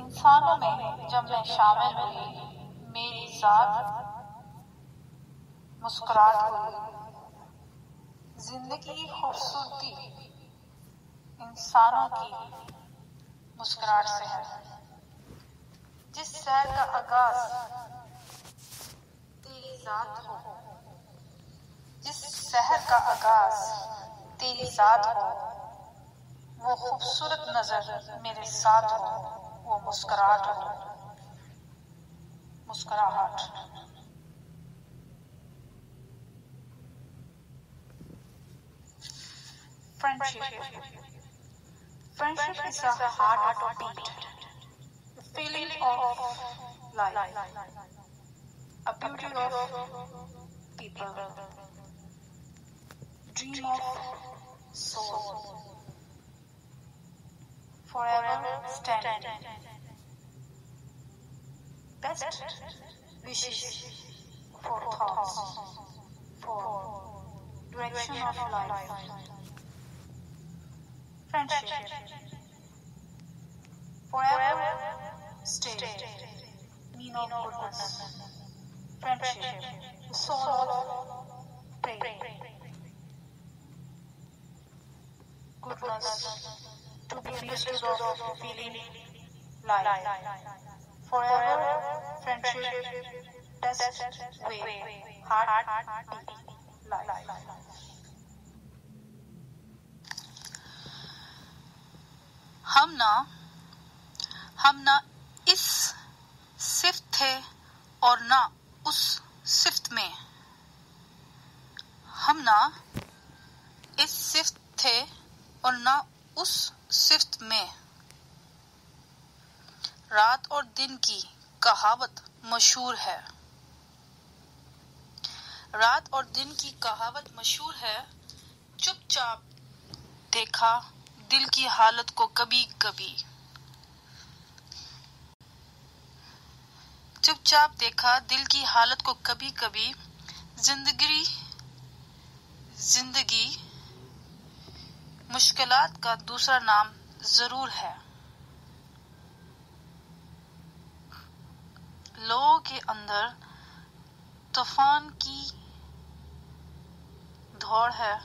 इंसानों में जब मैं शामिल हुई, मेरी जात मुस्कुराहट हुई। जिंदगी की खूबसूरती इंसानों की मुस्कुराहट से है। जिस शहर का आगाज तेरी जात हो, जिस शहर का आगाज तेरी जात हो, वो खूबसूरत नजर मेरे साथ हो, वो मुस्कुराहट हो, मुस्कुराहट। Friendship is the heartbeat, the feeling of life, a beauty of people, dream of soul, forever standing. Best wishes for thoughts, for direction of life. Friendship, forever stay, mean of goodness. Friendship, the soul of prayer. Goodness, to be understood of feeling life. Forever friendship, best way, heart beat life. हम ना इस सिफ्त थे और ना उस सिफ्त में। हम ना इस सिफ्त थे और ना उस सिफ्त में। रात और दिन की कहावत मशहूर है। रात और दिन की कहावत मशहूर है। चुपचाप देखा दिल की हालत को कभी कभी। चुपचाप देखा दिल की हालत को कभी कभी। जिंदगी मुश्किलात का दूसरा नाम जरूर है। लोगों के अंदर तूफान की दौड़ है।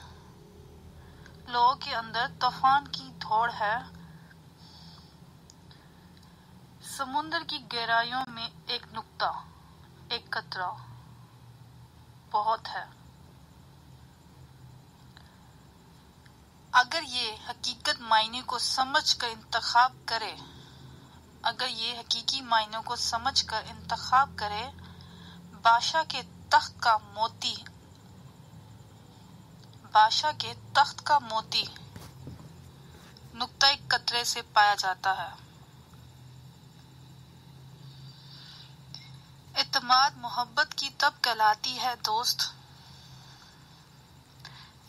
लोगों के अंदर तूफान की दौड़ है। समुद्र की गहराइयों में एक नुक्ता, एक कतरा बहुत है। अगर ये हकीकत मायने को समझकर इंतखाब करे, अगर ये हकीकी मायनों को समझकर इंतखाब करे, बादशाह के तख्त का मोती नुक्ता कतरे से पाया जाता है। एतमाद मोहब्बत की तब कहलाती है दोस्त।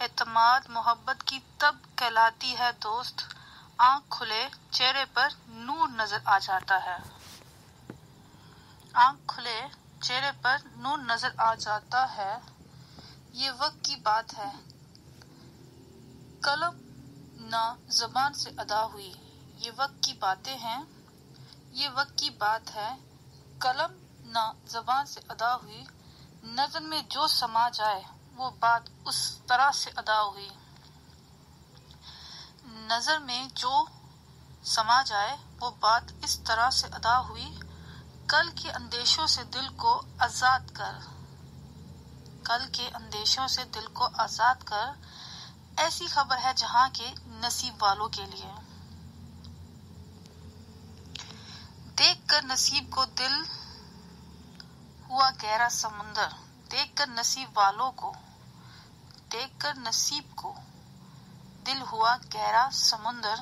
एतमाद मोहब्बत की तब कहलाती है दोस्त। आंख खुले चेहरे पर नूर नजर आ जाता है। आंख खुले चेहरे पर नूर नजर आ जाता है। ये वक्त की बात है, कलम ना ज़बान से अदा हुई। ये वक्त की बातें हैं, ये वक्त की बात है, कलम ना ज़बान से अदा हुई। नज़र में जो समा जाए वो बात उस तरह से अदा हुई। नज़र में जो समा जाए वो बात इस तरह से अदा हुई। कल के अंदेशों से दिल को आज़ाद कर, कल के अंदेशों से दिल को आज़ाद कर। ऐसी खबर है जहां के नसीब वालों के लिए। देखकर नसीब को दिल हुआ गहरा समुंदर। देखकर नसीब वालों को, देखकर नसीब को दिल हुआ गहरा समुंदर।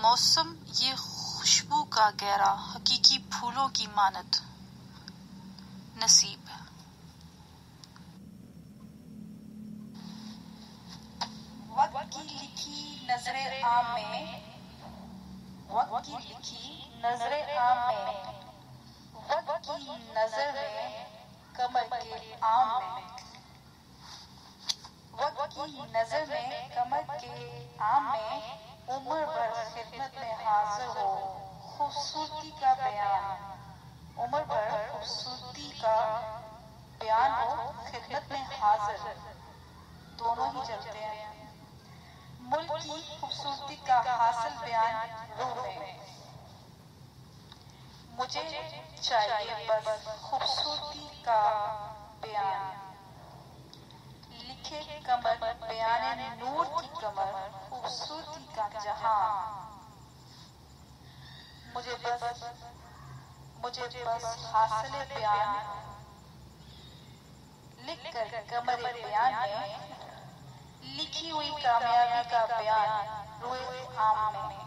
मौसम ये खुशबू का गहरा, हकीकी फूलों की मानत नसीब। वक्त की लिखी नजरे आम में, वक्त की लिखी नजरे आम में, वक्त की नजर में कमर के आम में, वक्त की नजर में कमर के आम में। उम्र भर खिदमत में हाजिर हो खूबसूरती का बयान, उम्र भर खूबसूरती का बयान हो, खिदमत में हाजिर, दोनों ही चलते हैं। मुल्क की खूबसूरती का हासिल बयान रूह में, मुझे चाहिए बस खूबसूरती का बयान, लिखे कमर बयाने नूर की कमर, खूबसूरती का जहां, मुझे बस हासिल बयान लिख कर कमर बयान में, लिखी हुई कामयाबी का बयान रोए आम में।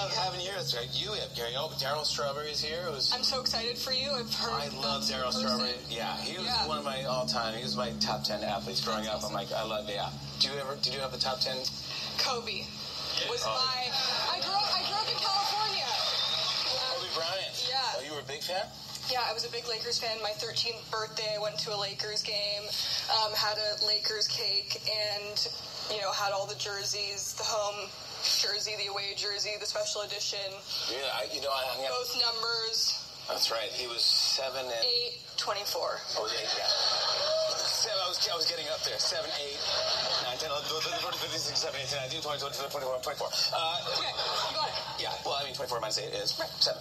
love having you here. It's right. You have Gary. Oh, Daryl Strawberry's here. I'm so excited for you. I love Daryl Strawberry. Yeah, he was one of my all-time. He was my top 10 athletes growing up. I'm like, I love. Yeah. Did you have the top 10? Kobe was I grew up in California. Kobe Bryant. Yeah. Oh, you were a big fan? Yeah, I was a big Lakers fan. My 13th birthday, I went to a Lakers game, had a Lakers cake, and, had all the jerseys, the home jersey, the away jersey, the special edition. Yeah, I hung out. Both numbers. That's right. He was 7 and... 8, 24. Oh, 8, yeah. 7, I was getting up there. 7, 8, 9, 10, 11, 12, 13, 14, 15, 16, 17, 18, 19, 20, 21, 24. Okay, you got it. Yeah, well, 24 minus 8 is 7.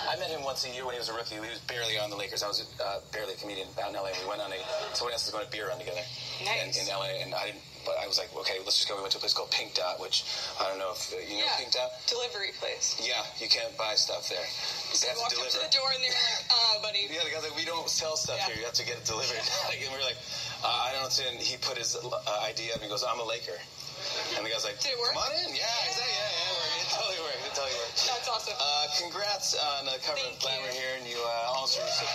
I met him once a year when he was a rookie. He was barely on the Lakers. I was barely a comedian out in L.A. We went on someone else was going to beer run together in L.A. And I didn't. But I was like, okay, let's just go. We went to a place called Pink Dot, which I don't know if you know Pink Dot. Delivery place. Yeah, you can't buy stuff there. You have to deliver. Up to the door and they're like, buddy. Yeah, the guy's like, we don't sell stuff here. You have to get it delivered. And we were like, I don't know. And he put his ID up and he goes, I'm a Laker. And the guy's like, did it work? Come on in. Yeah, exactly. Yeah, it totally worked. That's awesome. Congrats on the cover of Glamour here, and you also received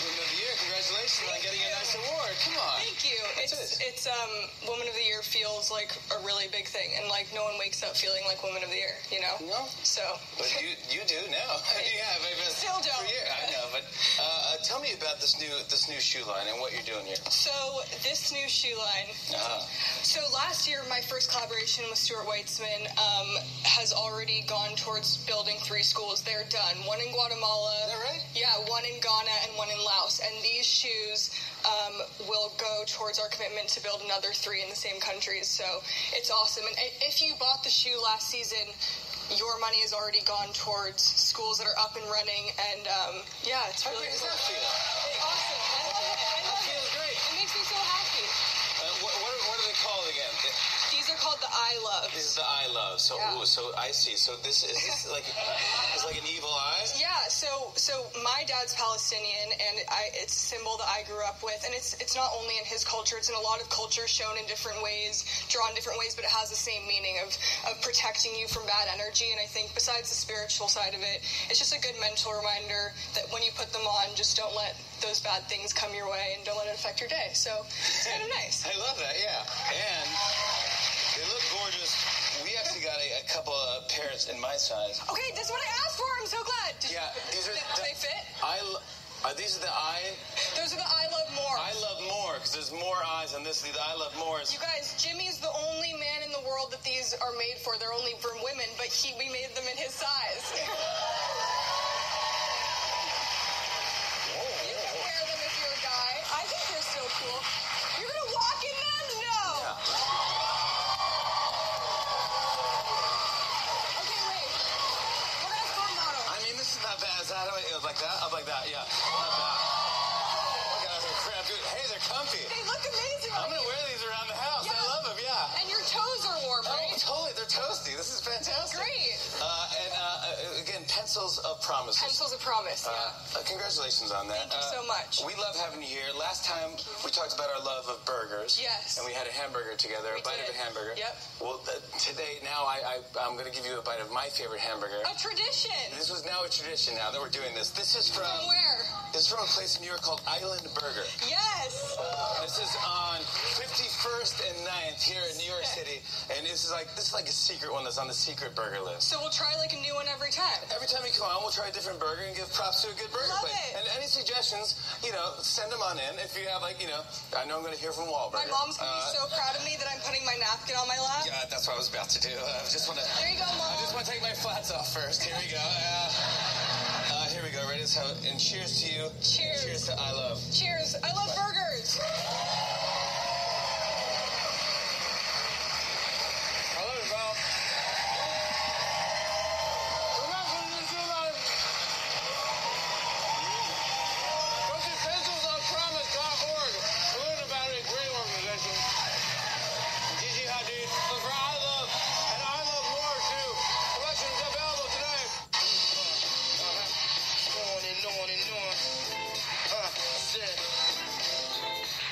Woman of the Year. Congratulations on getting a nice award. Come on. Thank you. It's Woman of the Year feels like a really big thing, and like no one wakes up feeling like Woman of the Year, No. So. But you do now. Yeah, but still don't. I know, but tell me about this new shoe line and what you're doing here. So this new shoe line. So last year, my first collaboration with Stuart Weitzman has already gone towards building 3 schools. They're done. One in Guatemala. Is that right? Yeah, one in Ghana and one in Laos. And these shoes will go towards our commitment to build another 3 in the same countries. So it's awesome. And if you bought the shoe last season, your money has already gone towards schools that are up and running. And it's really cool. How does that feel? Awesome. I love it. It feels great. It makes me so happy. What are they called again? These are called the I Love. This is the I Love. So, so I see. So this is like an evil eye? Yeah. So my dad's Palestinian, and it's a symbol that I grew up with. And it's not only in his culture; it's in a lot of cultures, shown in different ways, drawn different ways, but it has the same meaning of protecting you from bad energy. And I think besides the spiritual side of it, it's just a good mental reminder that when you put them on, just don't let those bad things come your way, and don't let it affect your day. So it's kind of nice. I love that. Yeah, and they look gorgeous. We actually got a couple of pairs in my size. Okay, that's what I asked for. I'm so glad. These are. Do they fit? These are the I. Those are the I Love More. I Love More, because there's more eyes on this. The I Love More is. You guys, Jimmy's the only man in the world that these are made for. They're only for women, but we made them in his size. You can wear them if you're a guy. I think they're so cool. You're gonna walk in them? No. Yeah. Okay, wait. What else for model? I mean, this is not bad. Is that how it goes? Like that? Up like that? Yeah. Not bad. Look at that crap, dude. Hey, they're comfy. They look amazing. I'm gonna wear these around the house. Yeah. I love them. Yeah. And your toes are warm, right? Oh, totally. They're toasty. This is fantastic. Great. Again, Pencils of Promise. Pencils of Promise, yeah. Congratulations on that. Thank you so much. We love having you here. Last time we talked about our love of burgers. Yes. And we had a hamburger together, a bite of a hamburger. Yep. Well, today, now I'm going to give you a bite of my favorite hamburger. A tradition. This was now a tradition now that we're doing this. This is from where? This is from a place in New York called Island Burger. Yes. This is on 51st and 9th here in New York City. And this is like a secret one that's on the secret burger list. So we'll try like a new one every time. Every time you come on, we'll try a different burger and give props to a good burger Love place. it. And any suggestions, send them on in. If you have I know I'm going to hear from Wahlberg. My mom's going to be so proud of me that I'm putting my napkin on my lap. Yeah, that's what I was about to do. There you go, Mom. I just want to take my flats off first. Here we go. Here we go. Ready? And cheers to you. Cheers. Cheers to I Love. Cheers. I love burgers.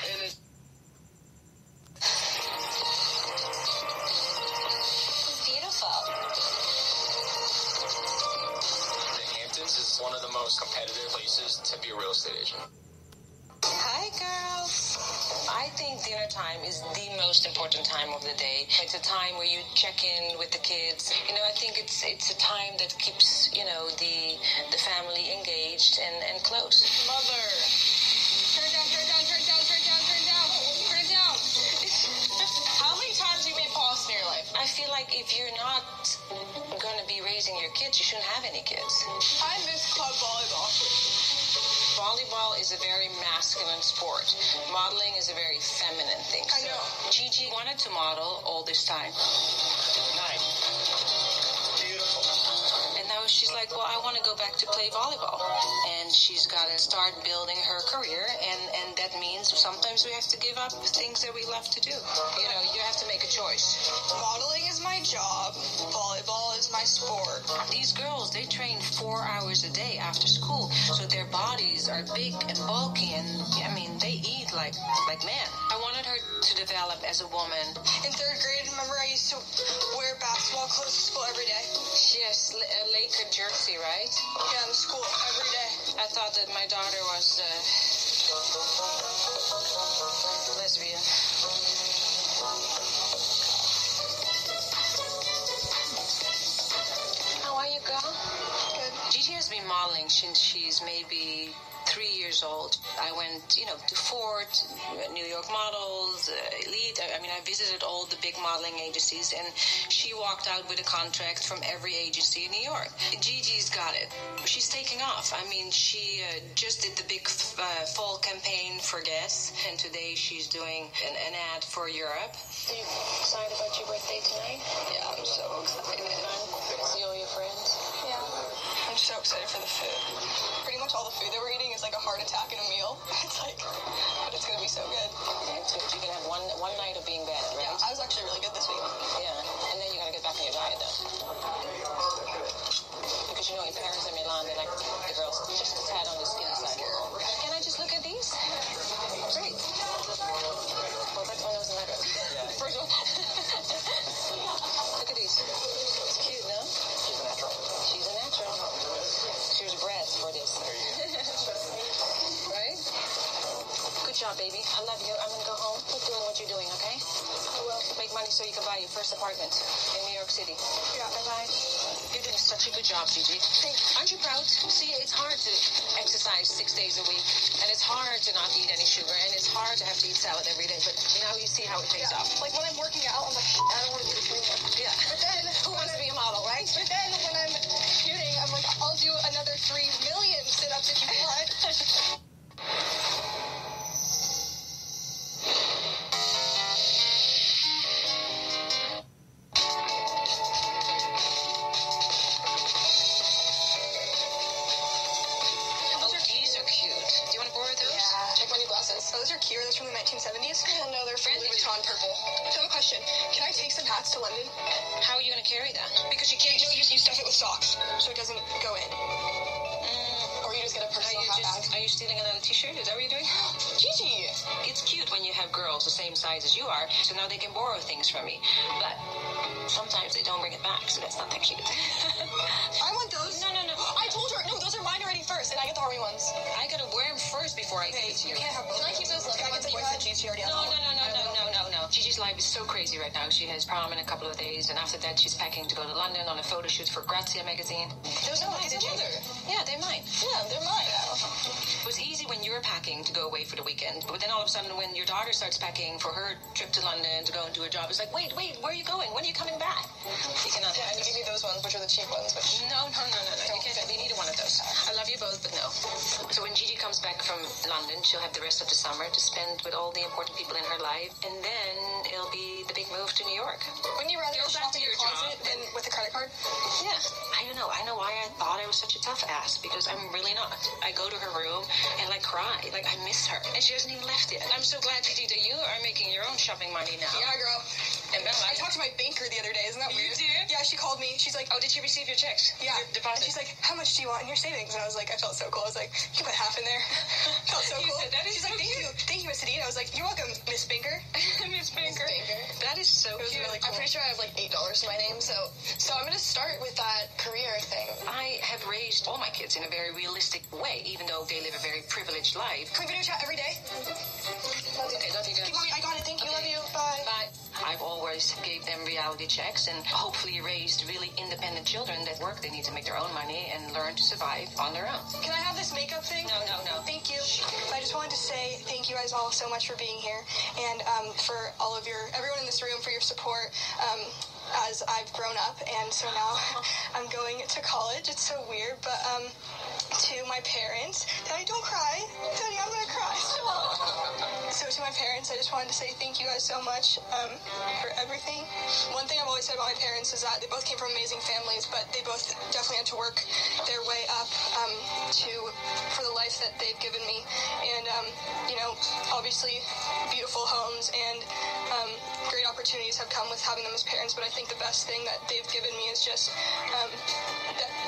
And it's be a real estate agent. Hi, girls. I think dinner time is the most important time of the day. It's a time where you check in with the kids. I think it's a time that keeps, the family engaged and close. Mother. Turn down, turn down, turn down, turn down, turn down. Turn it down. How many times have you made pause in your life? I feel like if you're not going to be raising your kids, you shouldn't have any kids. I miss club volleyball. Volleyball is a very masculine sport. Modeling is a very feminine thing. I know. Gigi wanted to model all this time. Nice. Beautiful. And now she's like, well, I want to go back to play volleyball. And she's got to start building her career. And that means sometimes we have to give up things that we love to do. You have to make a choice. Modeling is my job. Volleyball is my sport. These girls, they train 4 hours a day after school. So their bodies are big and bulky. And, they eat like men. I wanted her to develop as a woman. In 3rd grade, remember I used to wear basketball clothes to school every day? Yes, a Laker jersey, right? Yeah, in school every day. I thought that my daughter was lesbian. How are you, girl? Good. Gigi has been modeling since she's maybe 3 years old. I went, to Ford, New York Models, Elite. I visited all the big modeling agencies, and she walked out with a contract from every agency in New York. Gigi's got it. She's taking off. She just did the big fall campaign for Guess, and today she's doing an ad for Europe. Are you excited about your birthday tonight? Yeah, I'm so excited. See all your friends? Yeah. I'm so excited for the food. Pretty much all the food that we're eating is like a heart attack in a meal. But it's going to be so good. Yeah, it's good. You can have one night of being bad, right? Yeah, I was actually really good this week. Yeah, and then you got to get back on your diet, though. Because in Paris and Milan, they like the girls just a tad on the skinny side. Can I just look at these? Great. Well, that one wasn't that good. The first one. Look at these. It's cute, no? She's a natural. She's a natural. She was bred for this. Right? Good job, baby. I love you. I'm going to go home. Keep doing what you're doing, okay? I will. Make money so you can buy your first apartment in New York City. Yeah. Bye-bye. You're doing such a good job, Gigi. Aren't you proud? See, it's hard to exercise 6 days a week, and it's hard to not eat any sugar, and it's hard to have to eat salad every day, but now you see how it pays off. Like when I'm working out, I'm like, I don't want to do this anymore. Yeah. But then, Who wants to be a model, right? But then when I'm shooting, I'm like, I'll do another 3 million sit-ups if you want. Those are cute. Those from the 1970s. Oh no, they're from Louis Vuitton purple. So I have a question. Can I take some hats to London? How are you going to carry that? Because you can't you stuff it with socks so it doesn't go in. Or you just get a personal hat bag. Are you stealing another t-shirt? Is that what you're doing? Gigi! It's cute when you have girls the same size as you are, so now they can borrow things from me. But sometimes they don't bring it back, so that's not that cute. I want those. No. I told her, no, those are mine already first, and I get the Harvey ones. I gotta wear them first before I give it to you. You can't have both. Can I keep those little ones that you had? She already has. No. Gigi's life is so crazy right now. She has prom in a couple of days, and after that she's packing to go to London on a photo shoot for Grazia magazine. Those are mine, Yeah, they're mine. Yeah, they're mine now. It was easy when you were packing to go away for the weekend, but then all of a sudden when your daughter starts packing for her trip to London to go and do her job, it's like, wait, where are you going? When are you coming back? You cannot. Yeah, and you give me those ones, which are the cheap ones. Which... No. You can't have neither one of those. I love you both, but no. So when Gigi comes back from London, she'll have the rest of the summer to spend with all the important people in her life, and then it'll be the big move to New York. Wouldn't you rather Go shop back to in your your closet than with a credit card? Yeah, I don't know. I know why I thought I was such a tough ass, because I'm really not. I go to her room and cry. I miss her. And she hasn't even left yet. I'm so glad, Gigi, that you are making your own shopping money now. Yeah, girl. And I talked to my banker the other day. Isn't that weird? You did? Yeah, she called me. She's like, Oh, did she receive your checks? Yeah. Your deposit? And she's like, how much do you want in your savings? And I was like, I felt so cool. I was like, you can put half in there. Felt so You cool. said that is She's like, thank you, Miss Adine. I was like, you're welcome, Miss Banker. Miss Banker. Miss Banker. But That is so cute. Really cool. I'm pretty sure I have like $8 in my name, so I'm going to start with that career thing. I have raised all my kids in a very realistic way, even though they live a very privileged life. Can we video chat every day? Okay, love you guys. Okay, Mommy, I got it. Thank you. Okay. Love you. Bye. Bye. I've always gave them reality checks and hopefully raised really independent children that work. They need to make their own money and learn to survive on their own. Can I have this makeup thing? No. Thank you. I just wanted to say thank you guys all so much for being here and for everyone in this room for your support. As I've grown up, and so now I'm going to college. It's so weird, but to my parents, Daddy, don't cry. Daddy, I'm gonna cry. So to my parents, I just wanted to say thank you guys so much for everything. One thing I've always said about my parents is that they both came from amazing families, but they both definitely had to work their way up for the life that they've given me. And obviously beautiful homes and great opportunities have come with having them as parents, but I think the best thing that they've given me is just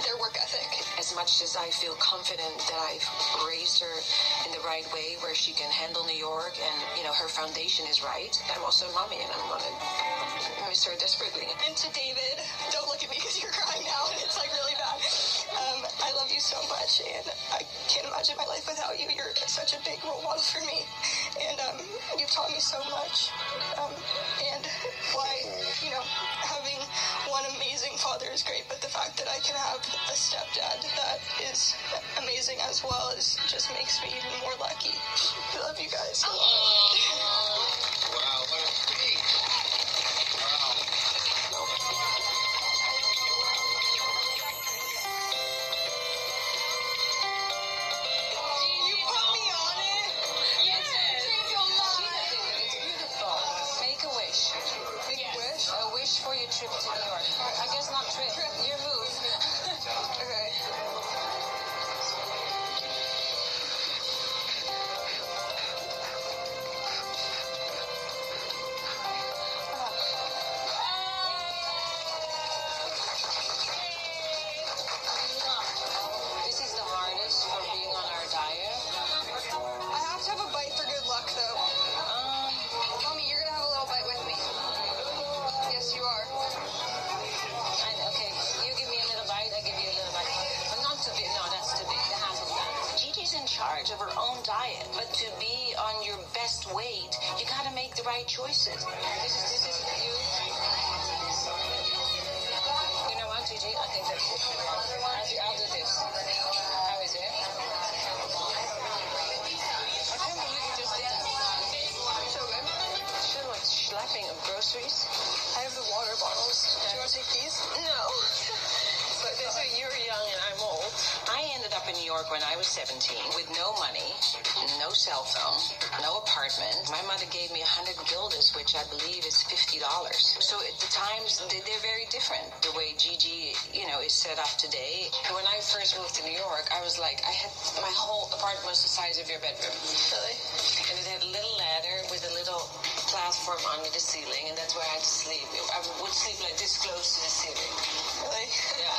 their work ethic. As much as I feel confident that I've raised her in the right way where she can handle New York and, her foundation is right, I'm also a mommy and I'm going to miss her desperately. And to David, don't look at me because you're crying now and it's like really bad. I love you so much and I can't imagine my life without you. You're such a big role model for me and you've taught me so much. And why, having one amazing father is great, but the fact that I can have a stepdad that is amazing as well just makes me even more lucky. I love you guys. Wow, what a treat. You put me on it? Yes. Change your mind. It's beautiful. Make a wish. Make a wish? A wish for your trip to New York. I guess not trip. Your move. Okay. This is the hardest for being on our diet. I have to have a bite for good luck, though. Mommy, you're gonna have a little bite with me. Yes, you are. Okay, you give me a little bite, I give you a little bite. But not too big. No, that's too big. The half of that. Gigi's in charge of her own diet, but to be on your best weight, you gotta make the right choices. This is you. You know what, Gigi? I think that's it. I'll do this. How is it? I can't believe you just did that. So good. Sure, like slapping of groceries. I have the water bottles. Do you want to take these? No. But you're young and I'm old. I ended up in New York when I was 17 with no money, no cell phone, no apartment. My mother gave me 100 guilders, which I believe is $50. So at the times, they're very different. The way Gigi, is set up today. When I first moved to New York, I was like, my whole apartment was the size of your bedroom. Really? And it had a little ladder with a little platform under the ceiling, and that's where I had to sleep. I would sleep like this close to the ceiling. Really? Yeah.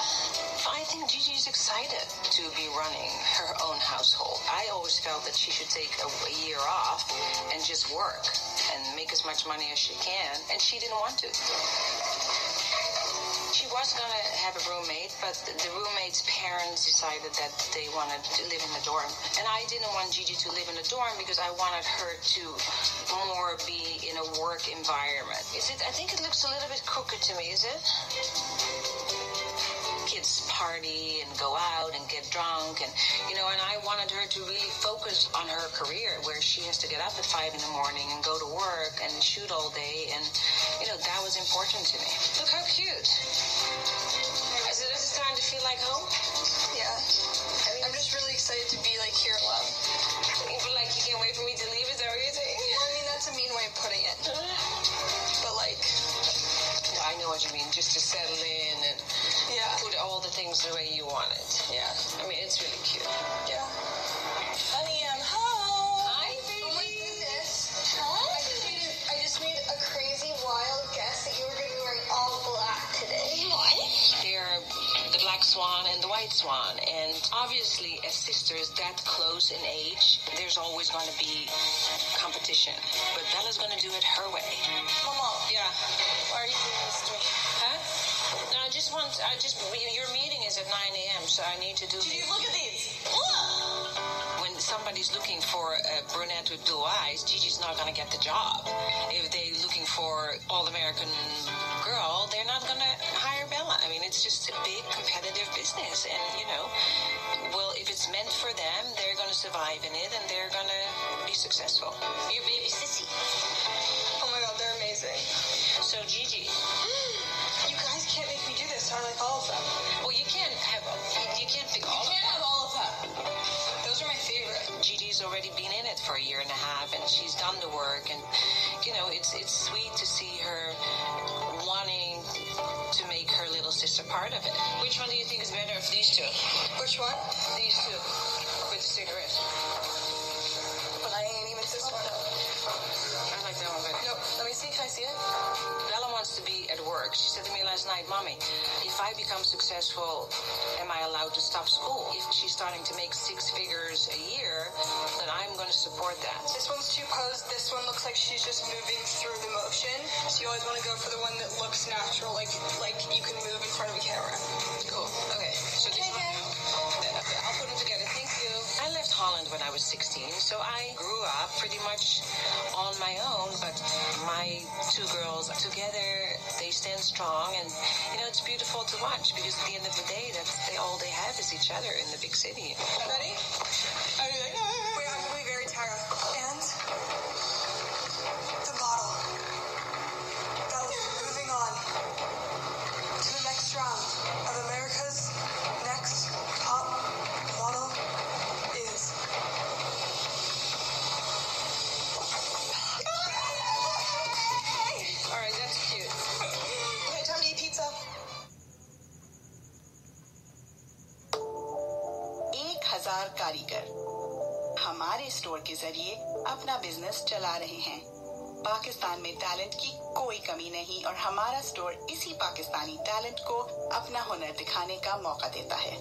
I think Gigi is excited to be running her own household. I always felt that she should take a year off and just work and make as much money as she can, and she didn't want to. She was going to have a roommate, but the roommate's parents decided that they wanted to live in a dorm. And I didn't want Gigi to live in a dorm because I wanted her to more be in a work environment. I think it looks a little bit crooked to me, is it? Kids party and go out and get drunk and I wanted her to really focus on her career where she has to get up at 5 a.m. and go to work and shoot all day and that was important to me. Look how cute. Is it starting to feel like home? Yeah. I'm just really excited to be here alone. Like you can't wait for me to leave, is that what you're saying? Well, I mean, that's a mean way of putting it. But I know what you mean, just to settle in and put all the things the way you want it. Yeah. I mean, it's really cute. Yeah. Honey, I'm home. Hi, baby. Oh my goodness. I just made a crazy, wild guess that you were going to be wearing all black today. What? They're the black swan and the white swan. And obviously, as sisters that close in age, there's always going to be competition. But Bella's going to do it her way. Mama. Yeah. your meeting is at 9 a.m., so I need to do... Did you look at these? When somebody's looking for a brunette with blue eyes, Gigi's not going to get the job. If they're looking for all-American girl, they're not going to hire Bella. I mean, it's just a big competitive business. And, well, if it's meant for them, they're going to survive in it, and they're going to be successful. Your baby sissy. Oh my God, they're amazing. So, Gigi... You guys can't make me do this. I like all of them. Well, you can't pick all of them. You can't have all of them. Those are my favorite. Gigi's already been in it for a year and a half, and she's done the work, and it's sweet to see her wanting to make her little sister part of it. Which one do you think is better of these two? Which one? These two with the cigarette. But I ain't even this one. I like that one better. No, let me see. Can I see it? Bella wants to be at work. She said to me last night, Mommy, if I become successful, am I allowed to stop school? If she's starting to make 6 figures a year, then I'm going to support that. This one's too posed. This one looks like she's just moving through the motion. So you always want to go for the one that looks natural, like you can move in front of a camera. Cool. Okay. So this one, I'll put them together. Thank you. I left Holland when I was 16, so I grew up pretty much on my own, but my 2 girls together, they stand strong, and it's beautiful to watch, because at the end of the day, all they have is each other in the big city. Ready? Are you like, wait, I'm going to be very tired. And the bottle. That was moving on to the next round of America's next top model is... All right, that's cute. Okay, time to eat pizza. 1,000 कारीगर हमारे store के जरिए अपना business चला रहे हैं। पाकिस्तान में talent की कोई कमी नहीं, और हमारा स्टोर इसी पाकिस्तानी टैलेंट को अपना हुनर दिखाने का मौका देता है।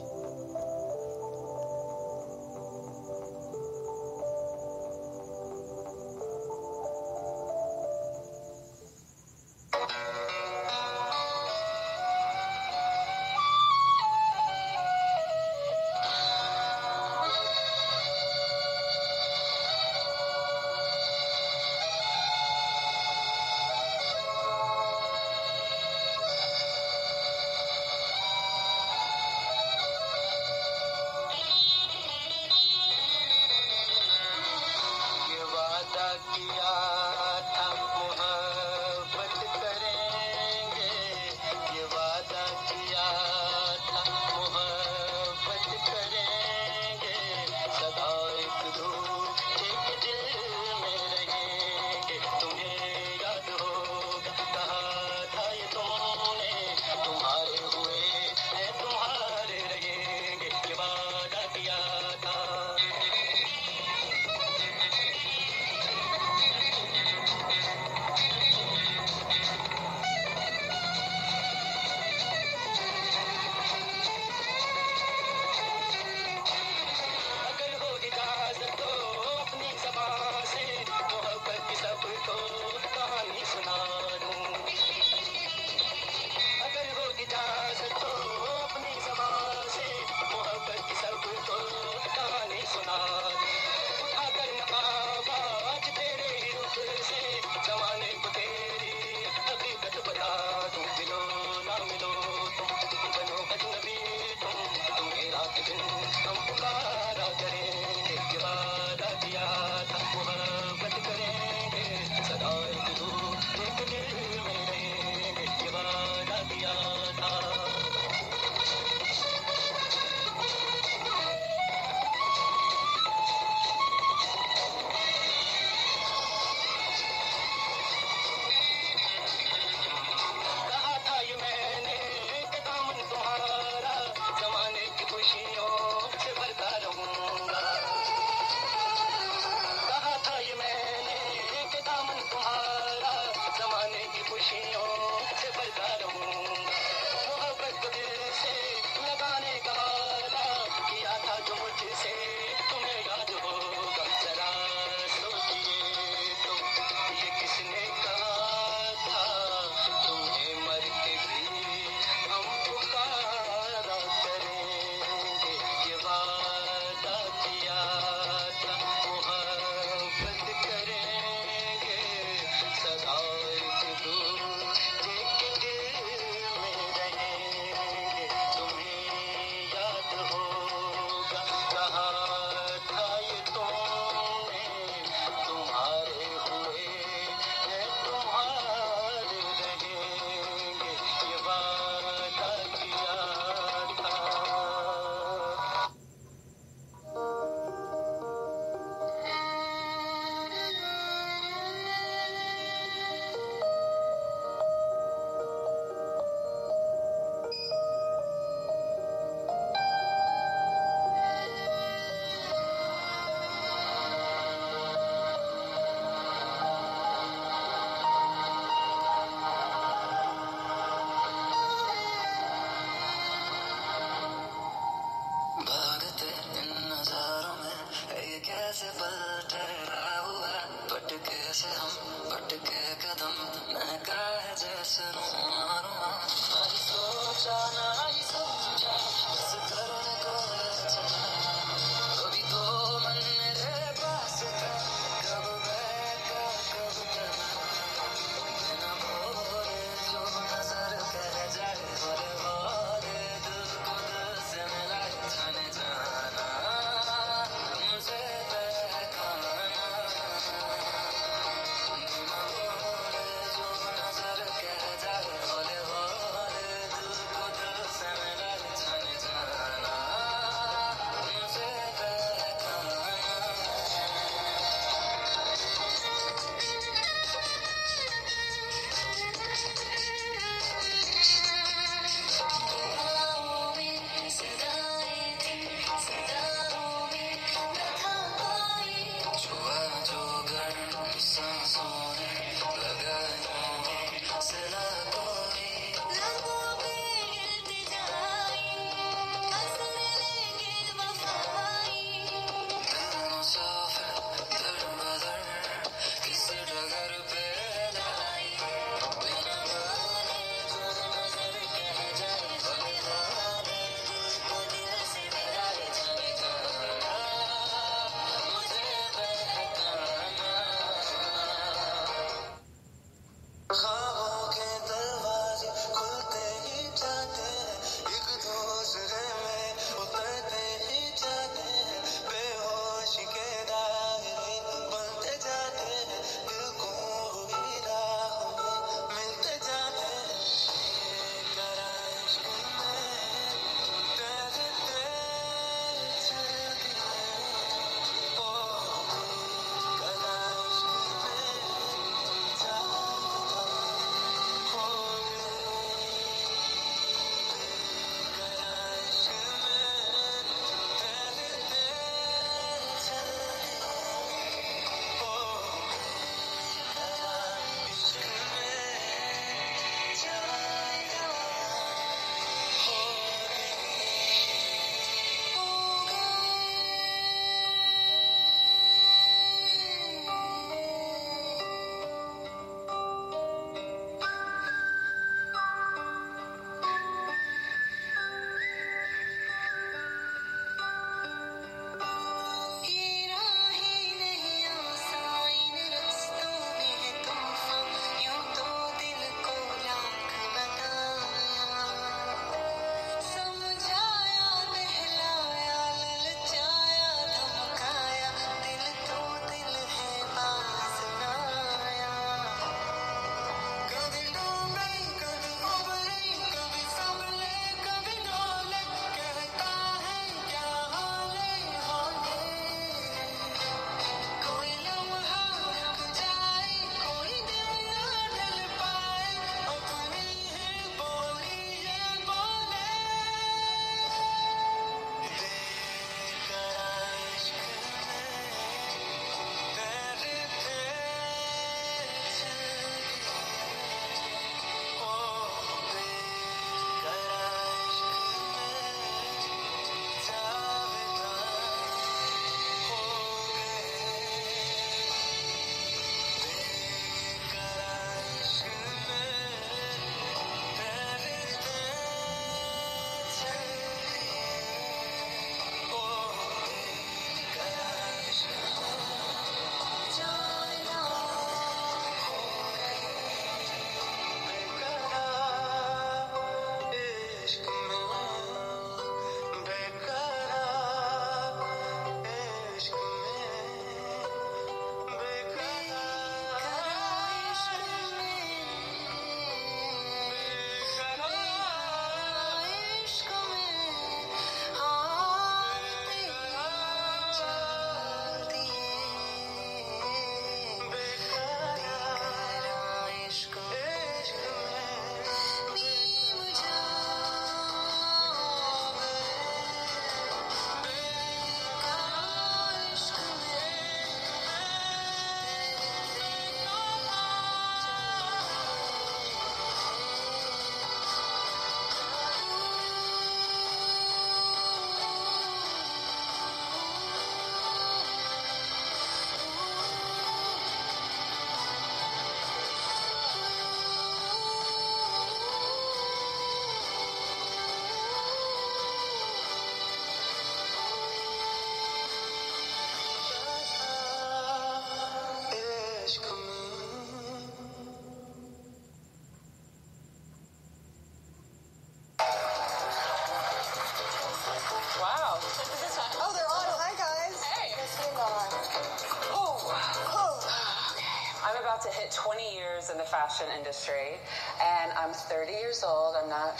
in the fashion industry, and I'm 30 years old. I'm not,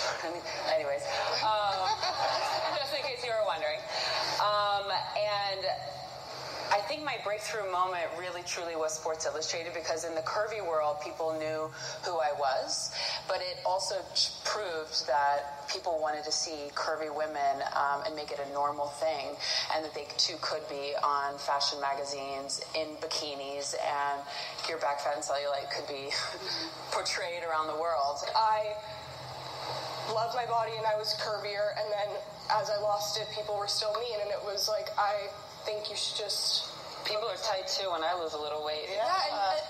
anyways, just in case you were wondering. And I think my breakthrough moment really truly was Sports Illustrated, because in the curvy world, people knew who I was, but it also proved that people wanted to see curvy women and make it a normal thing, and that they too could be on fashion magazines in bikinis, and your back fat and cellulite could be portrayed around the world. I loved my body and I was curvier, and then as I lost it, people were still mean, and it was like, I think you should just... People are tight too when I lose a little weight. Yeah,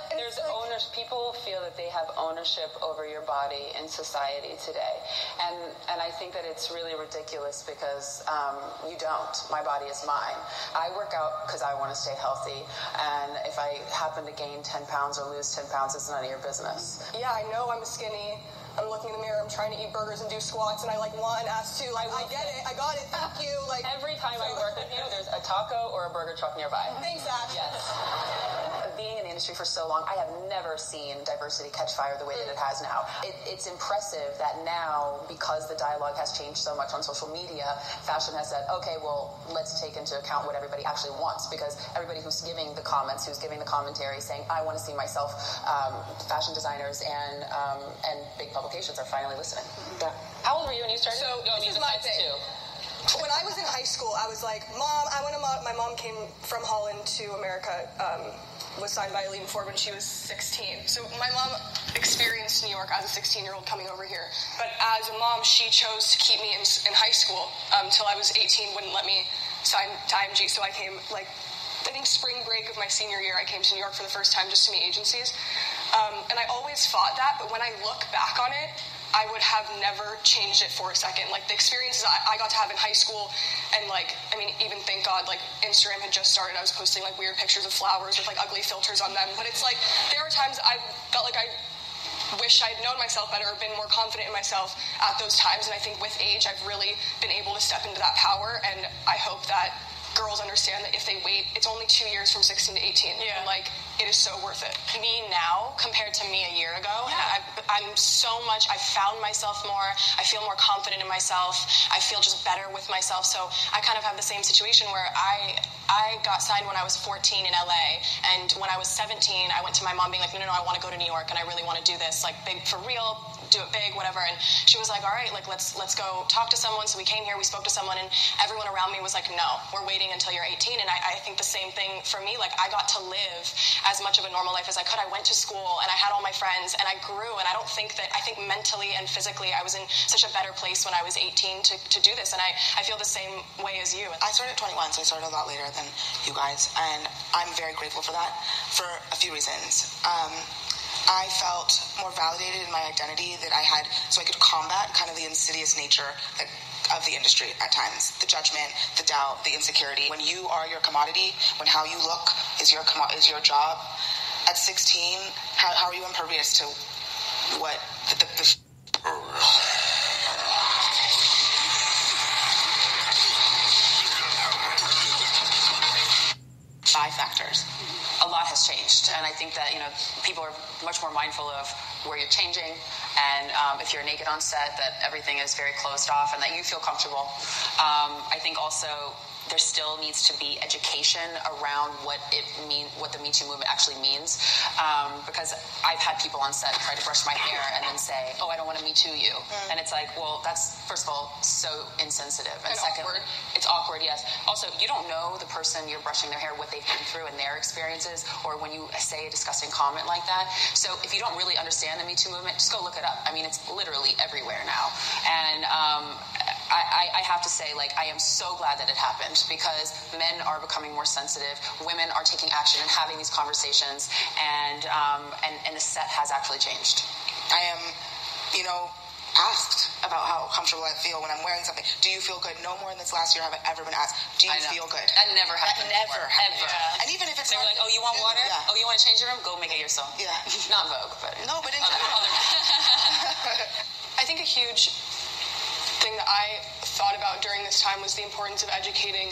and there's like, owners. People feel that they have ownership over your body in society today, and I think that it's really ridiculous, because you don't. My body is mine. I work out because I want to stay healthy, and if I happen to gain 10 pounds or lose 10 pounds, it's none of your business. Yeah, I know I'm skinny. I'm looking in the mirror, I'm trying to eat burgers and do squats, and I like one, ask two, I get it, I got it, thank you. Like every time I work with you, there's a taco or a burger truck nearby. Thanks, Ash. Yes. Being in the industry for so long, I have never seen diversity catch fire the way that it has now. It's impressive that now, because the dialogue has changed so much on social media, fashion has said, okay, well, let's take into account what everybody actually wants, because everybody who's giving the comments, who's giving the commentary, saying, I want to see myself, fashion designers and big publications are finally listening. Yeah. How old were you when you started? So, this is my thing. When I was in high school, I was like, Mom, my mom came from Holland to America, was signed by Alina Ford when she was 16. So my mom experienced New York as a 16-year-old coming over here. But as a mom, she chose to keep me in high school until I was 18, wouldn't let me sign to IMG. So I came, I think spring break of my senior year, I came to New York for the first time just to meet agencies. And I always fought that, but when I look back on it, I would have never changed it for a second. Like, the experiences I got to have in high school, and, even thank God, Instagram had just started. I was posting, weird pictures of flowers with, ugly filters on them. But it's, there are times I felt like I wish I'd known myself better or been more confident in myself at those times. And I think with age, I've really been able to step into that power, and I hope that girls understand that if they wait, it's only 2 years from 16 to 18. Yeah. And, it is so worth it. Me now compared to me a year ago, yeah. And I'm so much, I found myself more, I feel more confident in myself, I feel just better with myself. So I kind of have the same situation where I got signed when I was 14 in LA, and when I was 17, I went to my mom being like, no, I want to go to New York, and I really want to do this, big for real, do it big, whatever. And she was like, all right, let's go talk to someone. So we came here, we spoke to someone, and everyone around me was like, no, we're waiting until you're 18. And I think the same thing for me. I got to live as much of a normal life as I could. I went to school, and I had all my friends, and I grew. And I think mentally and physically, I was in such a better place when I was 18 to do this. And I feel the same way as you. I started at 21, so I started a lot later than you guys. And I'm very grateful for that for a few reasons. I felt more validated in my identity that I had, so I could combat kind of the insidious nature of the industry at times. The judgment, the doubt, the insecurity. When you are your commodity, when how you look is your job, at 16, how are you impervious to what the 5 factors. A lot has changed, and I think that people are much more mindful of where you're changing, and if you're naked on set, that everything is very closed off and that you feel comfortable. I think also there still needs to be education around what the Me Too movement actually means, because I've had people on set try to brush my hair and then say, oh, I don't want to Me Too you. And it's like, well, that's, first of all, so insensitive. And second, awkward. It's awkward, yes. Also, you don't know the person you're brushing their hair, what they've been through and their experiences, or when you say a disgusting comment like that. So if you don't really understand the Me Too movement, just go look it up. I mean, it's literally everywhere now. And I have to say, I am so glad that it happened, because men are becoming more sensitive, women are taking action and having these conversations, and the set has actually changed. I am, asked about how comfortable I feel when I'm wearing something. Do you feel good? No more in this last year have I ever been asked, do you feel good? That never happened. Never happened. Ever. Yeah. And even if it's they were like, oh, you want water? Yeah. Oh, you want to change your room? Go make it yourself. Yeah. Not Vogue, but... No, but in general. I think a huge thing that I thought about during this time was the importance of educating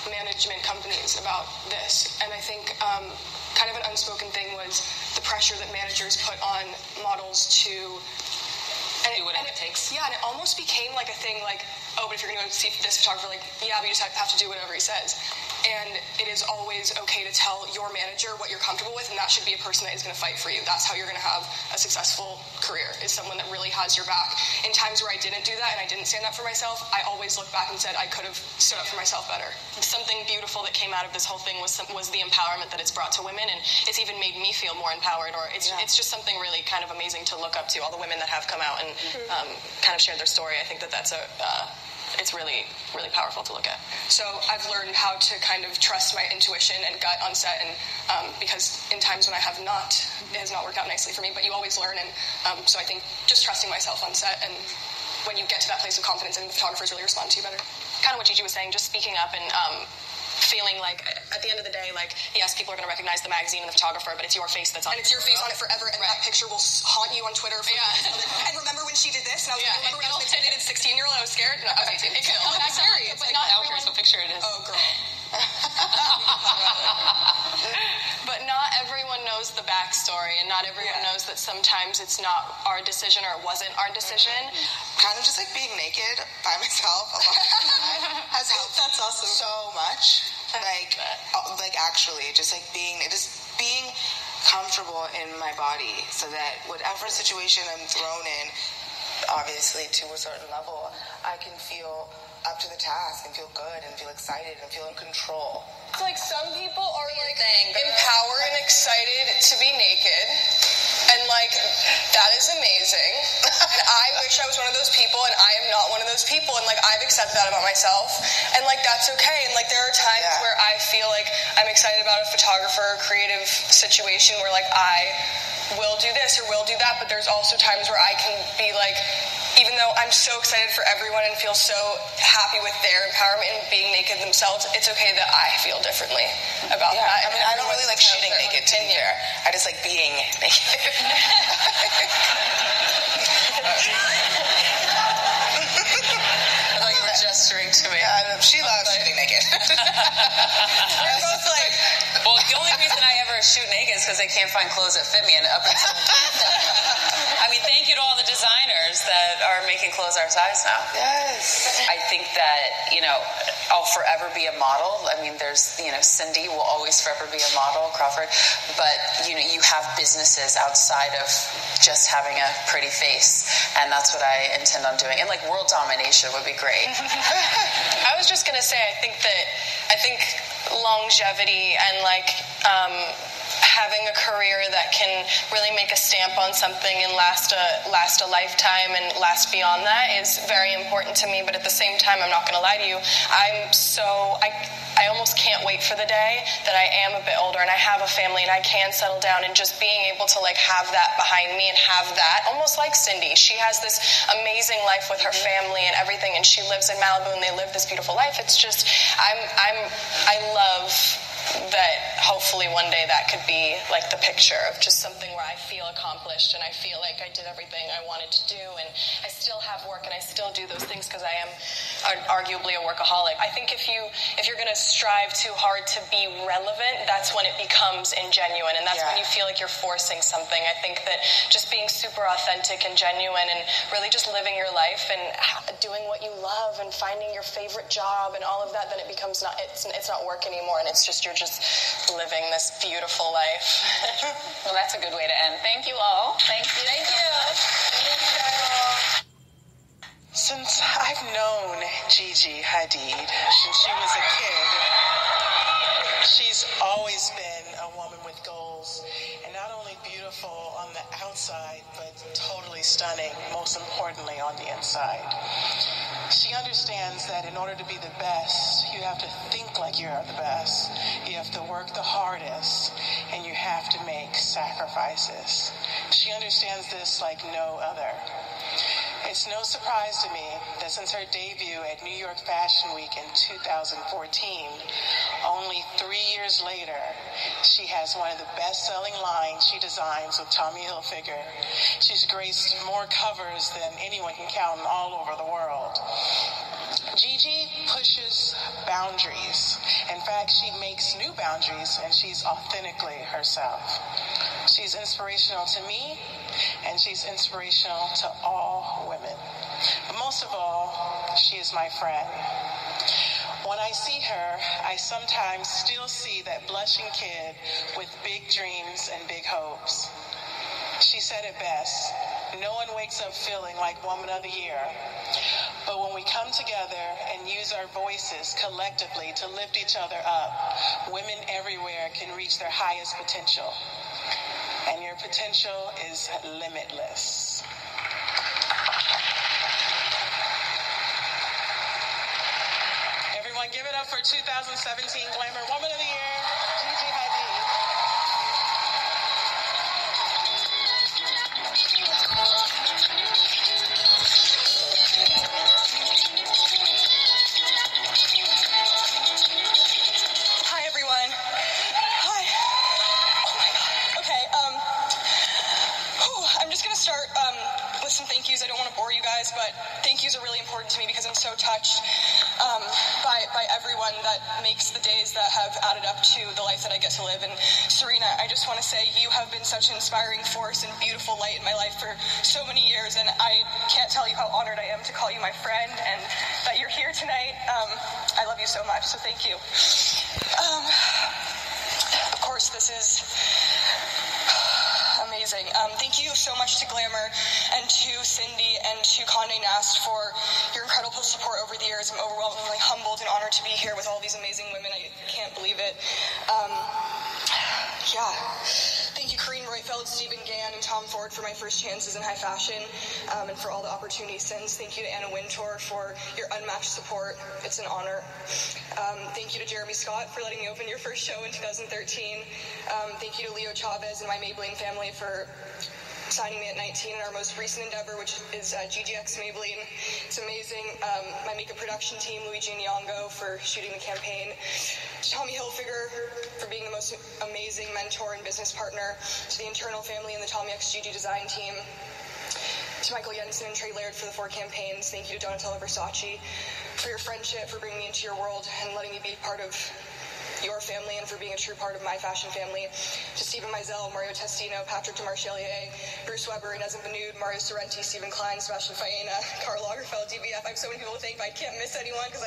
management companies about this. And I think kind of an unspoken thing was the pressure that managers put on models to do whatever it takes. Yeah, and it almost became like a thing like, oh, but if you're going to go see this photographer, like, yeah, but you just have to do whatever he says. And it is always okay to tell your manager what you're comfortable with, and that should be a person that is going to fight for you. That's how you're going to have a successful career, is someone that really has your back. In times where I didn't do that and I didn't stand up for myself, I always look back and said I could have stood up for myself better. Something beautiful that came out of this whole thing was the empowerment that it's brought to women, and it's even made me feel more empowered, or it's just something really kind of amazing to look up to, all the women that have come out and kind of shared their story. I think that's it's really, really powerful to look at. So I've learned how to kind of trust my intuition and gut on set, and because in times when it has not worked out nicely for me, but you always learn, and so I think just trusting myself on set, and when you get to that place of confidence, and photographers really respond to you better. Kind of what Gigi was saying, just speaking up and feeling like at the end of the day, like, yes, people are going to recognize the magazine and the photographer, but it's your face that's on it. And it's your face on it forever, and that picture will haunt you on Twitter. And remember when she did this? And I was like, remember when I was an intimidated 16-year-old? I was scared. No, I was 18. That's scary. But not everyone. Here's what picture it is. Oh, girl. But not everyone knows the backstory, and not everyone knows that sometimes it's not our decision, or it wasn't our decision. Kind of just like being naked by myself alone has helped. That's awesome. So much. Like actually, just being comfortable in my body, so that whatever situation I'm thrown in, obviously to a certain level, I can feel up to the task and feel good and feel excited and feel in control. It's like some people are like empowered and excited to be naked, and like that is amazing. And I wish I was one of those people, and I am not one of those people, and like I've accepted that about myself, and like that's okay. And like there are times where I feel like I'm excited about a photographer or creative situation where like I will do this or will do that, but there's also times where I can be like, even though I'm so excited for everyone and feel so happy with their empowerment and being naked themselves, it's okay that I feel differently about that. I mean, I don't really like shooting naked, to be fair. I just like being naked. I thought you were gesturing to me. She loves shooting naked. We're both like, well, the only reason I ever shoot naked is because they can't find clothes that fit me, and up until I mean, thank you to all the designers that are making clothes our size now. Yes. I think that, I'll forever be a model. I mean, there's, Cindy will always forever be a model, Crawford. But, you have businesses outside of just having a pretty face. And that's what I intend on doing. And, world domination would be great. I was just going to say, I think longevity and, having a career that can really make a stamp on something and last a lifetime and last beyond that is very important to me. But at the same time, I'm not going to lie to you, I almost can't wait for the day that I am a bit older and I have a family and I can settle down, and just being able to have that behind me and have that, almost like Cindy. She has this amazing life with her family and everything, and she lives in Malibu and they live this beautiful life. It's just I love that hopefully one day that could be the picture of just something where I feel accomplished and I feel like I did everything I wanted to do, and I still have work and I still do those things because I am arguably a workaholic. I think if you're going to strive too hard to be relevant, that's when it becomes ingenuine, and that's when you feel like you're forcing something. I think that just being super authentic and genuine and really just living your life and doing what you love and finding your favorite job and all of that, then it becomes it's not work anymore, and it's just you're just living this beautiful life. Well, that's a good way to end. Thank you all. Thank you. Thank you. Since I've known Gigi Hadid since she was a kid, she's always been a woman with goals, and not only beautiful on the outside, but totally stunning, most importantly on the inside. She understands that in order to be the best, you have to think like you're the best. You have to work the hardest, and you have to make sacrifices. She understands this like no other. It's no surprise to me that since her debut at New York Fashion Week in 2014, only 3 years later, she has one of the best-selling lines she designs with Tommy Hilfiger. She's graced more covers than anyone can count all over the world. Gigi pushes boundaries. In fact, she makes new boundaries, and she's authentically herself. She's inspirational to me, and she's inspirational to all women. But most of all, she is my friend. When I see her, I sometimes still see that blushing kid with big dreams and big hopes. She said it best, no one wakes up feeling like Woman of the Year. But when we come together and use our voices collectively to lift each other up, women everywhere can reach their highest potential. And your potential is limitless. Everyone give it up for 2017 Glamour Woman of the Year, Gigi Hadid. Hi, everyone. Hi. Oh, my God. Okay, I'm just going to start with some thank yous. I don't want to bore you guys, but thank yous are really important to me because I'm so touched by everyone that makes the days that have added up to the life that I get to live. And Serena, I just want to say you have been such an inspiring force and beautiful light in my life for so many years, and I can't tell you how honored I am to call you my friend and that you're here tonight. I love you so much, so thank you. Of course, this is amazing. Thank you so much to Glamour and to Cindy and to Condé Nast for your incredible support over the years. I'm overwhelmingly humbled and honored to be here with all these amazing women. I can't believe it. Thank you, Corrine Roitfeld, Stephen Gann, and Tom Ford for my first chances in high fashion, and for all the opportunities since. Thank you to Anna Wintour for your unmatched support. It's an honor. Thank you to Jeremy Scott for letting me open your first show in 2013. Thank you to Leo Chavez and my Maybelline family for signing me at 19 in our most recent endeavor, which is GGX Maybelline. It's amazing. My makeup production team, Luigi Nyong'o, for shooting the campaign. To Tommy Hilfiger for being the most amazing mentor and business partner. To the internal family and the Tommy X GG design team. To Michael Jensen and Trey Laird for the 4 campaigns. Thank you to Donatella Versace for your friendship, for bringing me into your world and letting me be part of your family and for being a true part of my fashion family. To Stephen Meisel, Mario Testino, Patrick DeMarchelier, Bruce Weber, Inez Benoud, Mario Sorrenti, Stephen Klein, Sebastian Faena, Karl Lagerfeld, DBF. I have so many people to thank, but I can't miss anyone because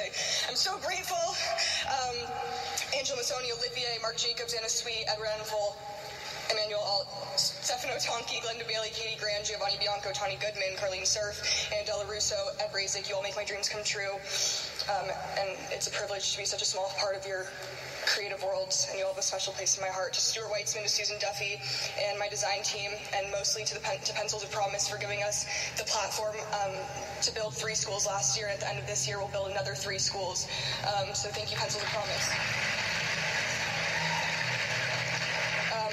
I'm so grateful. Angel Massoni, Olivier, Mark Jacobs, Anna Sweet, Ed Renful, Emmanuel Alt, Stefano Tonki, Glenda Bailey, Katie Grant, Giovanni Bianco, Tawny Goodman, Carlene Surf, Anna Della Russo, Ed Razik. You all make my dreams come true. And it's a privilege to be such a small part of your creative worlds, and you all have a special place in my heart. To Stuart Weitzman, to Susan Duffy, and my design team, and mostly to Pencils of Promise for giving us the platform to build 3 schools last year. And at the end of this year, we'll build another 3 schools. So thank you, Pencils of Promise.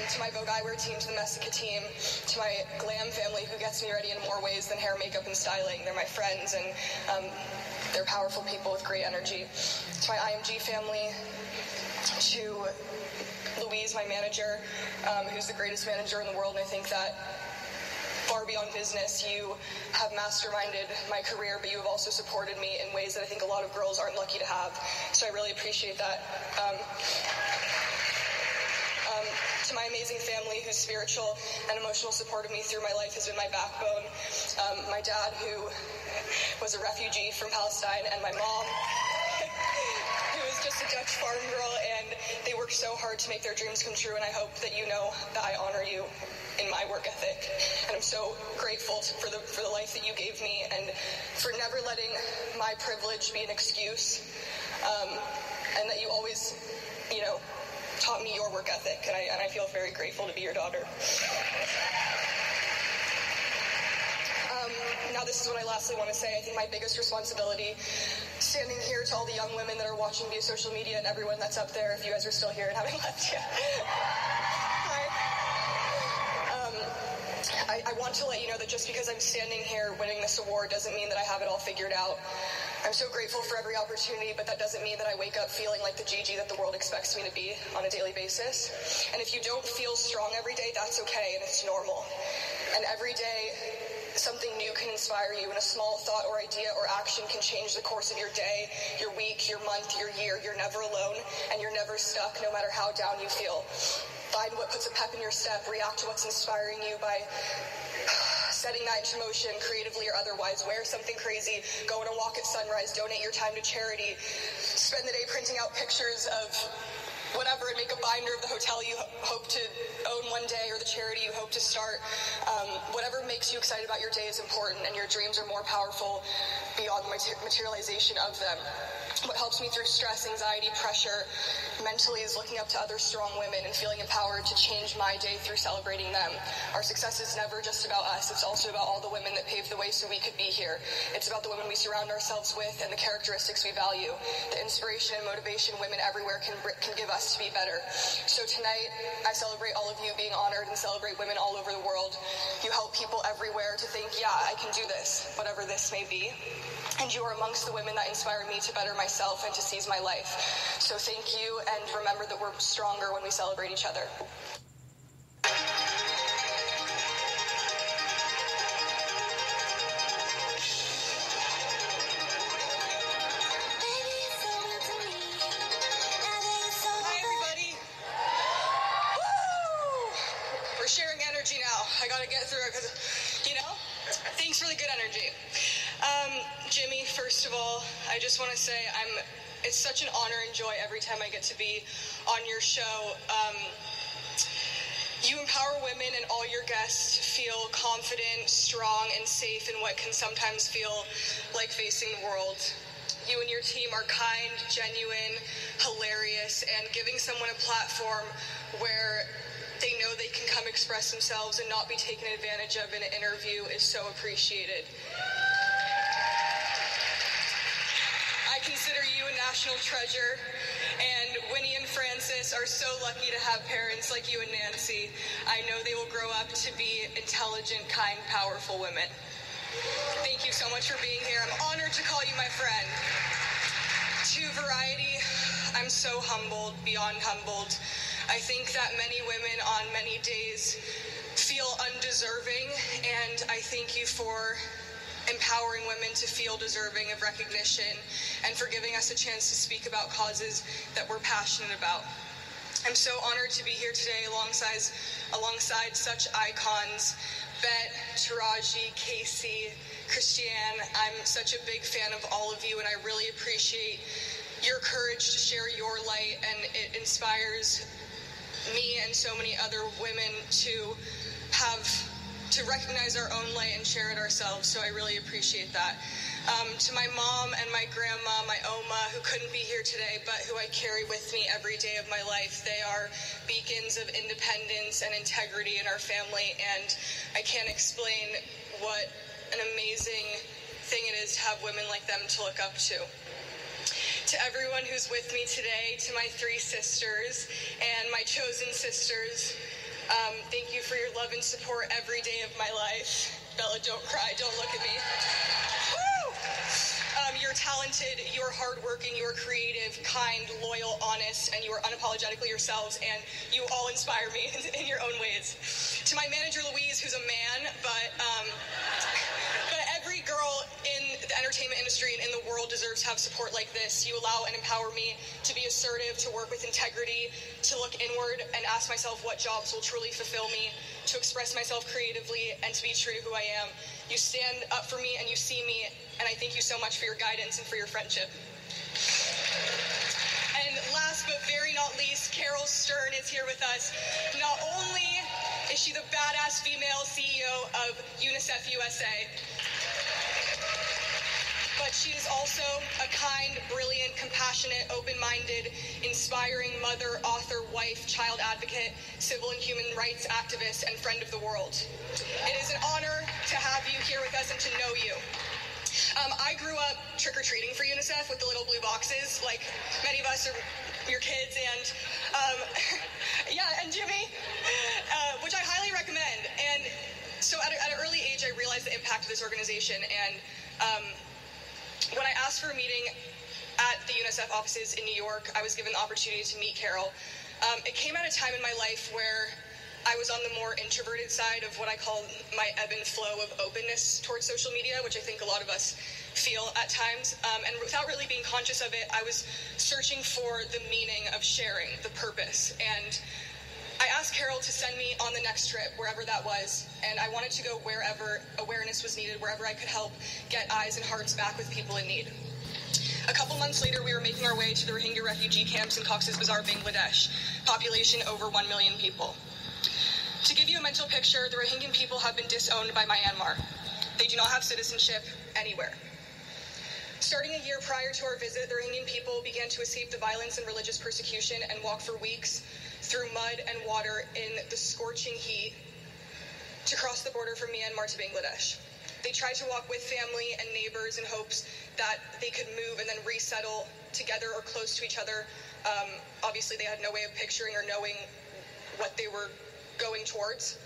To my Vogue Eyewear team, to the Messica team, to my glam family who gets me ready in more ways than hair, makeup, and styling. They're my friends, and they're powerful people with great energy. To my IMG family, to Louise, my manager, who's the greatest manager in the world, and I think that far beyond business, you have masterminded my career, but you have also supported me in ways that I think a lot of girls aren't lucky to have. So I really appreciate that. To my amazing family, whose spiritual and emotional support of me through my life has been my backbone. My dad, who was a refugee from Palestine, and my mom, who is just a Dutch farm girl, and they worked so hard to make their dreams come true, and I hope that you know that I honor you in my work ethic. And I'm so grateful for the life that you gave me, and for never letting my privilege be an excuse, and that you always, taught me your work ethic, and I feel very grateful to be your daughter. Now this is what I lastly want to say. I think my biggest responsibility, standing here to all the young women that are watching via social media and everyone that's up there, if you guys are still here and haven't left yet. I want to let you know that just because I'm standing here winning this award doesn't mean that I have it all figured out. I'm so grateful for every opportunity, but that doesn't mean that I wake up feeling like the Gigi that the world expects me to be on a daily basis. And if you don't feel strong every day, that's okay, and it's normal. And every day, something new can inspire you, and a small thought or idea or action can change the course of your day, your week, your month, your year. You're never alone, and you're never stuck, no matter how down you feel. find what puts a pep in your step, react to what's inspiring you by setting that into motion creatively or otherwise. Wear something crazy, go on a walk at sunrise, donate your time to charity, spend the day printing out pictures of whatever and make a binder of the hotel you hope to own one day or the charity you hope to start. Whatever makes you excited about your day is important, and your dreams are more powerful beyond the materialization of them. What helps me through stress, anxiety, pressure mentally is looking up to other strong women and feeling empowered to change my day through celebrating them. Our success is never just about us. It's also about all the women that paved the way so we could be here. It's about the women we surround ourselves with and the characteristics we value, the inspiration and motivation women everywhere can give us to be better. So tonight, I celebrate all of you being honored and celebrate women all over the world. You help people everywhere to think, yeah, I can do this, whatever this may be. And you are amongst the women that inspire me to better myself and to seize my life. So thank you, and remember that we're stronger when we celebrate each other. Hi, everybody. Woo! We're sharing energy now. I gotta get through it because, thanks for the good energy. Jimmy, first of all, I just want to say it's such an honor and joy every time I get to be on your show. You empower women and all your guests to feel confident, strong, and safe in what can sometimes feel like facing the world. You and your team are kind, genuine, hilarious, and giving someone a platform where they know they can come express themselves and not be taken advantage of in an interview is so appreciated. I consider you a national treasure, and Winnie and Francis are so lucky to have parents like you and Nancy. I know they will grow up to be intelligent, kind, powerful women. Thank you so much for being here. I'm honored to call you my friend. To Variety, I'm so humbled, beyond humbled. I think that many women on many days feel undeserving, and I thank you for empowering women to feel deserving of recognition and for giving us a chance to speak about causes that we're passionate about. I'm so honored to be here today alongside such icons, Bet, Taraji, Casey, Christiane. I'm such a big fan of all of you, and I really appreciate your courage to share your light, and it inspires me and so many other women to recognize our own light and share it ourselves, so I really appreciate that. To my mom and my grandma, my Oma, who couldn't be here today, but who I carry with me every day of my life, they are beacons of independence and integrity in our family, and I can't explain what an amazing thing it is to have women like them to look up to. To everyone who's with me today, to my 3 sisters and my chosen sisters, thank you for your love and support every day of my life. Bella, don't cry. Don't look at me. Woo! You're talented, you're hardworking, you're creative, kind, loyal, honest, and you are unapologetically yourselves, and you all inspire me in your own ways. To my manager, Louise, who's a man, but every girl in the entertainment industry and in the world deserves to have support like this. You allow and empower me to be assertive, to work with integrity, to look inward and ask myself what jobs will truly fulfill me, to express myself creatively, and to be true to who I am. You stand up for me and you see me, and I thank you so much for your guidance and for your friendship. And last but very not least, Carol Stern is here with us. Not only is she the badass female CEO of UNICEF USA, but she is also a kind, brilliant, compassionate, open-minded, inspiring mother, author, wife, child advocate, civil and human rights activist, and friend of the world. It is an honor to have you here with us and to know you. I grew up trick-or-treating for UNICEF with the little blue boxes, like many of us are your kids, and and Jimmy, which I highly recommend. And so at an early age, I realized the impact of this organization, and when I asked for a meeting at the UNICEF offices in New York, I was given the opportunity to meet Carol. It came at a time in my life where I was on the more introverted side of what I call my ebb and flow of openness towards social media, which I think a lot of us feel at times. And without really being conscious of it, I was searching for the meaning of sharing, the purpose. And I asked Carol to send me on the next trip, wherever that was, and I wanted to go wherever awareness was needed, wherever I could help get eyes and hearts back with people in need. A couple months later, we were making our way to the Rohingya refugee camps in Cox's Bazar, Bangladesh, population over 1 million people. To give you a mental picture, the Rohingya people have been disowned by Myanmar. They do not have citizenship anywhere. Starting a year prior to our visit, the Rohingya people began to escape the violence and religious persecution and walk for weeks through mud and water in the scorching heat to cross the border from Myanmar to Bangladesh. They tried to walk with family and neighbors in hopes that they could move and then resettle together or close to each other. Obviously, they had no way of picturing or knowing what they were going towards.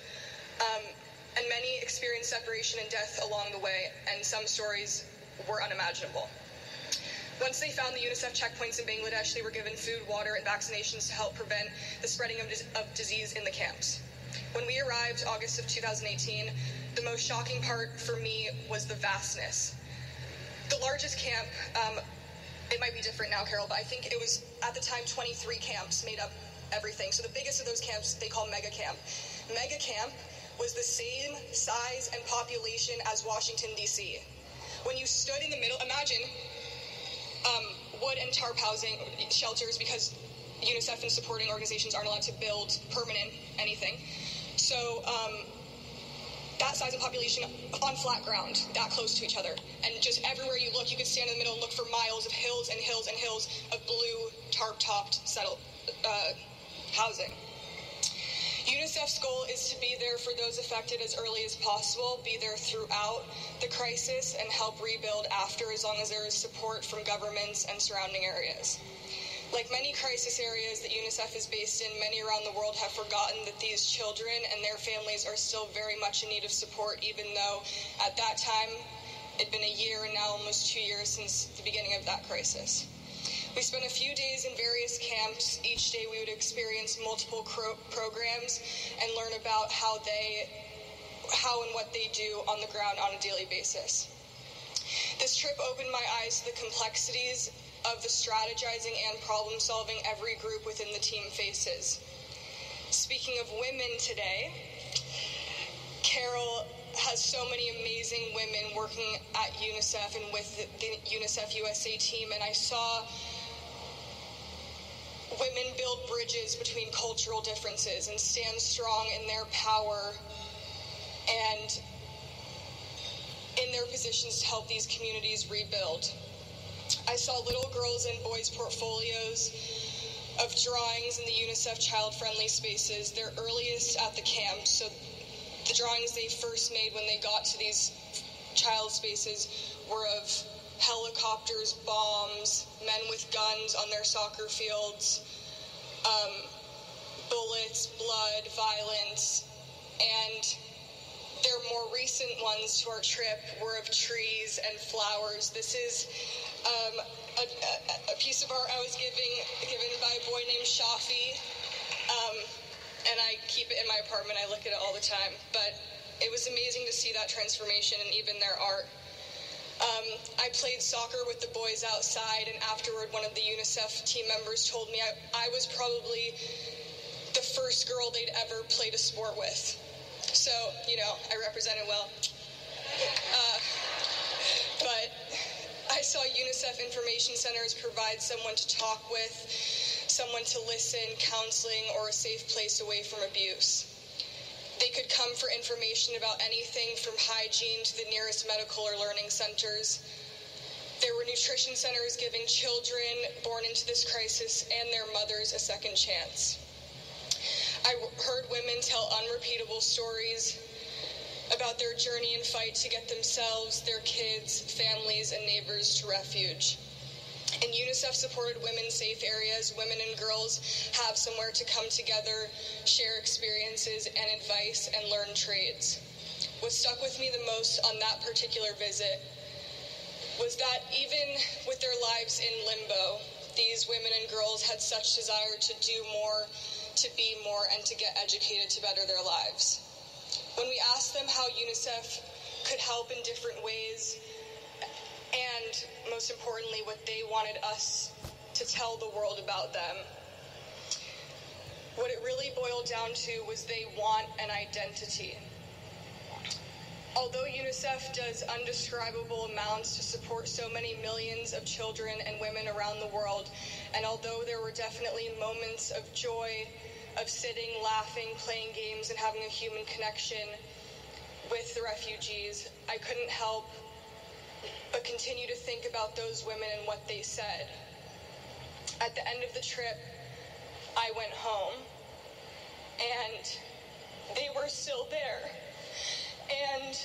And many experienced separation and death along the way, and some stories were unimaginable. Once they found the UNICEF checkpoints in Bangladesh, they were given food, water, and vaccinations to help prevent the spreading of disease in the camps. When we arrived, August of 2018, the most shocking part for me was the vastness. The largest camp, it might be different now, Carol, but I think it was, at the time, 23 camps made up everything. So the biggest of those camps they call Mega Camp. Mega Camp was the same size and population as Washington, D.C. When you stood in the middle, imagine wood and tarp housing shelters, because UNICEF and supporting organizations aren't allowed to build permanent anything. So that size of population on flat ground, that close to each other. And just everywhere you look, you could stand in the middle and look for miles of hills and hills and hills of blue tarp-topped housing. UNICEF's goal is to be there for those affected as early as possible, be there throughout the crisis, and help rebuild after, as long as there is support from governments and surrounding areas. Like many crisis areas that UNICEF is based in, many around the world have forgotten that these children and their families are still very much in need of support, even though at that time it'd been a year and now almost 2 years since the beginning of that crisis. We spent a few days in various camps. Each day we would experience multiple programs and learn about how and what they do on the ground on a daily basis. This trip opened my eyes to the complexities of the strategizing and problem solving every group within the team faces. Speaking of women today, Carol has so many amazing women working at UNICEF and with the UNICEF USA team, and I saw women build bridges between cultural differences and stand strong in their power and in their positions to help these communities rebuild. I saw little girls and boys' portfolios of drawings in the UNICEF child-friendly spaces, their earliest at the camp. So the drawings they first made when they got to these child spaces were of helicopters, bombs, men with guns on their soccer fields, bullets, blood, violence, and their more recent ones to our trip were of trees and flowers. This is a piece of art I was given by a boy named Shafi, and I keep it in my apartment. I look at it all the time, but it was amazing to see that transformation and even their art. I played soccer with the boys outside, and afterward one of the UNICEF team members told me I was probably the first girl they'd ever played a sport with. So, I represented well. But I saw UNICEF information centers provide someone to talk with, someone to listen, counseling, or a safe place away from abuse. They could come for information about anything from hygiene to the nearest medical or learning centers. There were nutrition centers giving children born into this crisis and their mothers a second chance. I heard women tell unrepeatable stories about their journey and fight to get themselves, their kids, families, and neighbors to refuge. In UNICEF-supported women-safe areas, women and girls have somewhere to come together, share experiences and advice, and learn trades. What stuck with me the most on that particular visit was that even with their lives in limbo, these women and girls had such desire to do more, to be more, and to get educated to better their lives. When we asked them how UNICEF could help in different ways, and most importantly, what they wanted us to tell the world about them, What it really boiled down to was they want an identity. Although UNICEF does undescribable amounts to support so many millions of children and women around the world, and although there were definitely moments of joy, of sitting, laughing, playing games, and having a human connection with the refugees, I couldn't help but continue to think about those women and what they said. At the end of the trip, I went home, and they were still there. And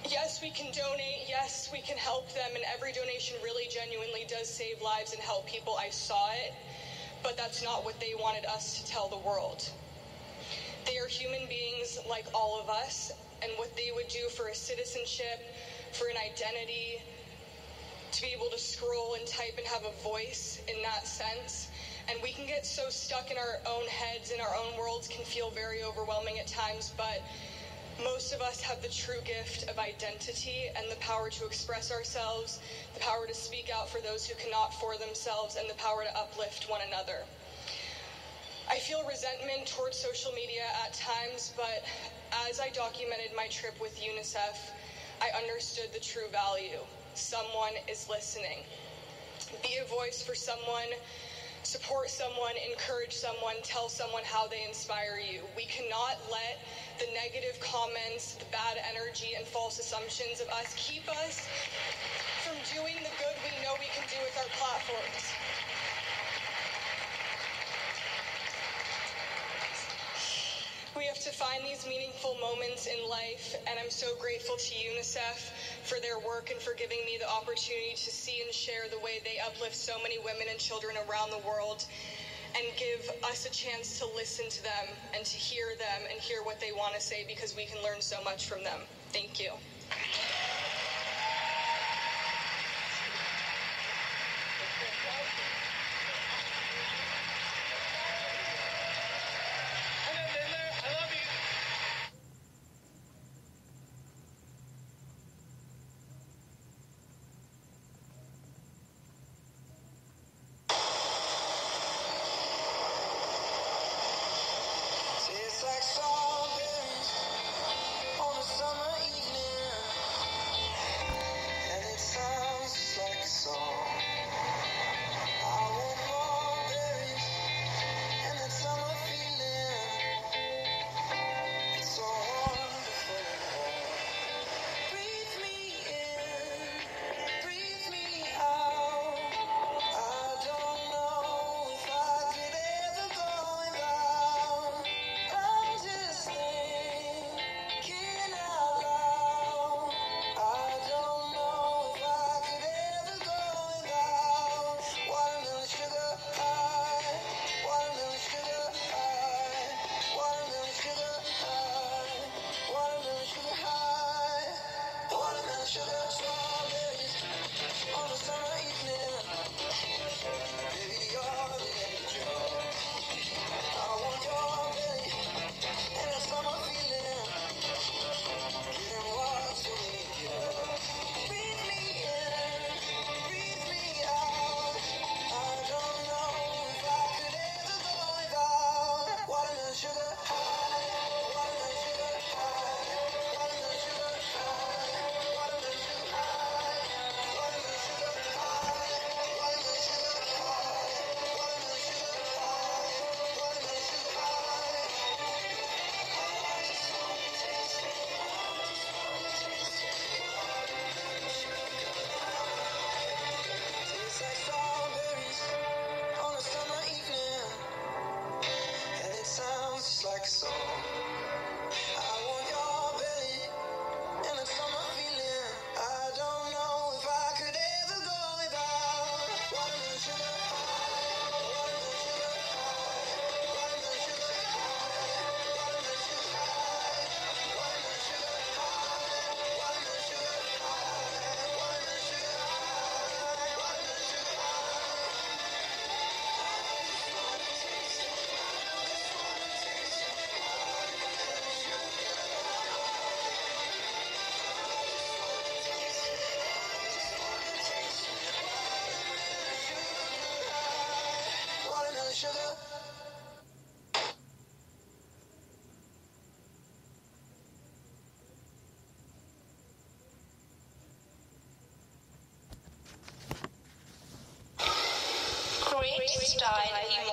yes, we can donate. Yes, we can help them. And every donation really genuinely does save lives and help people. I saw it, but that's not what they wanted us to tell the world. They are human beings like all of us, and what they would do for a citizenship, for an identity, to be able to scroll and type and have a voice in that sense. And we can get so stuck in our own heads, and our own worlds can feel very overwhelming at times, but most of us have the true gift of identity and the power to express ourselves, the power to speak out for those who cannot for themselves, and the power to uplift one another. I feel resentment towards social media at times, but as I documented my trip with UNICEF, I understood the true value. Someone is listening. Be a voice for someone, support someone, encourage someone, tell someone how they inspire you. We cannot let the negative comments, the bad energy, and false assumptions of us keep us from doing the good we know we can do with our platforms. We have to find these meaningful moments in life, and I'm so grateful to UNICEF for their work and for giving me the opportunity to see and share the way they uplift so many women and children around the world, and give us a chance to listen to them and to hear them and hear what they want to say, because we can learn so much from them. Thank you.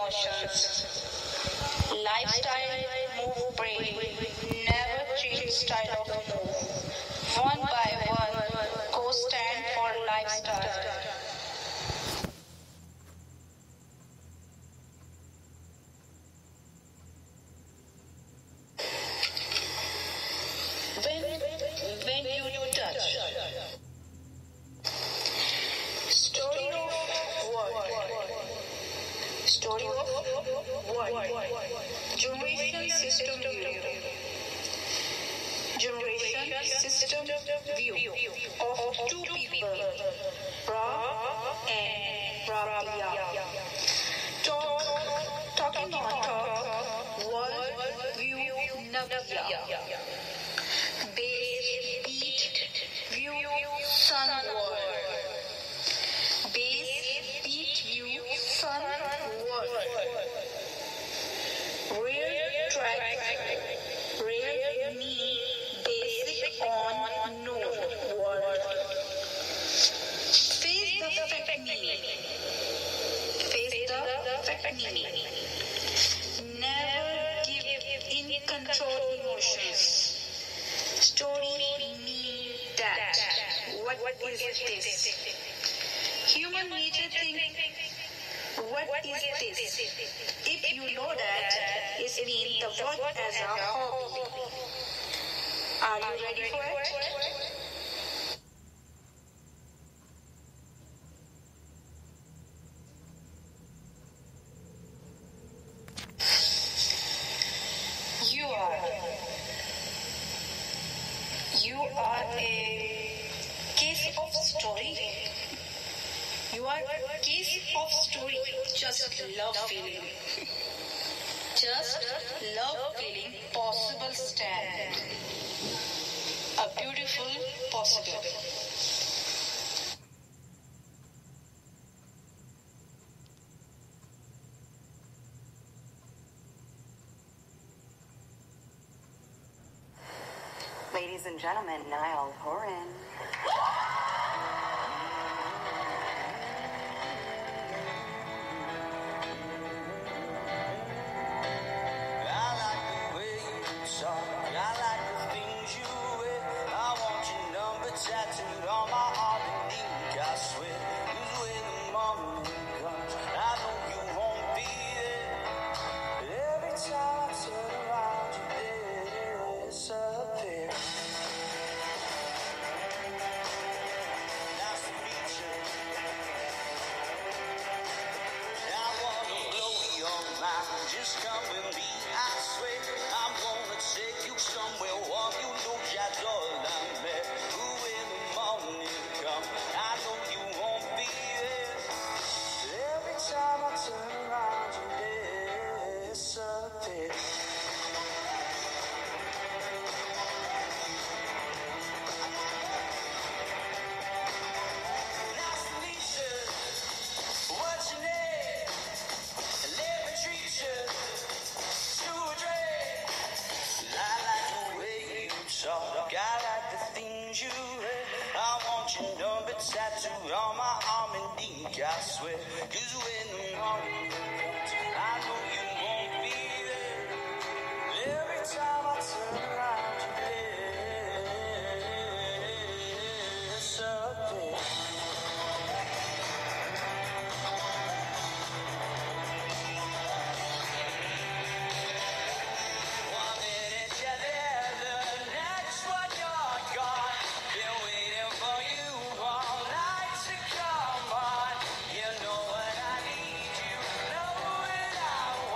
emotions. Lifestyle, move brain, never change style of move. One by one, go stand for lifestyle. When you touch. Story of what? Story of what? Generation system view. Generation system view of two people, Ra and Rabia. Talking on top, world view Navya. Base beat view sun world. Base beat view sun world. Rear track, rear knee, basic on node world. Face the fact knee. Face the fact knee. Never give in control emotions. Story mean that. What is this? Human nature thinks, what is this? If you know that, it means the work as a hobby. Are you ready for it? You are a case of story. You are a case of story. Just love feeling. Just love feeling possible stand. A beautiful possible. Ladies and gentlemen, Niall Horan. Tattooed on my arm and ink, I swear. Who's when the moment comes? I know you won't be there. But every time I turn around, you disappear. Nice to meet you. I wanna blow your mind. Just come with me, I swear. I'm gonna take you somewhere warm. You know that's all I'm there. I know you won't be there. Every time I turn around, you disappear. Nice to meet you. What's your name? Let me treat you to a drink. I like the way you talk. I like the things you read. I want your number tattooed on my arm and ink, I swear. 'Cause when the morning comes, I know you won't be there. Every time I turn around, you disappear. One minute you're there, the next one you're gone. Been waiting for you all night to come on. You know what I need, you know what I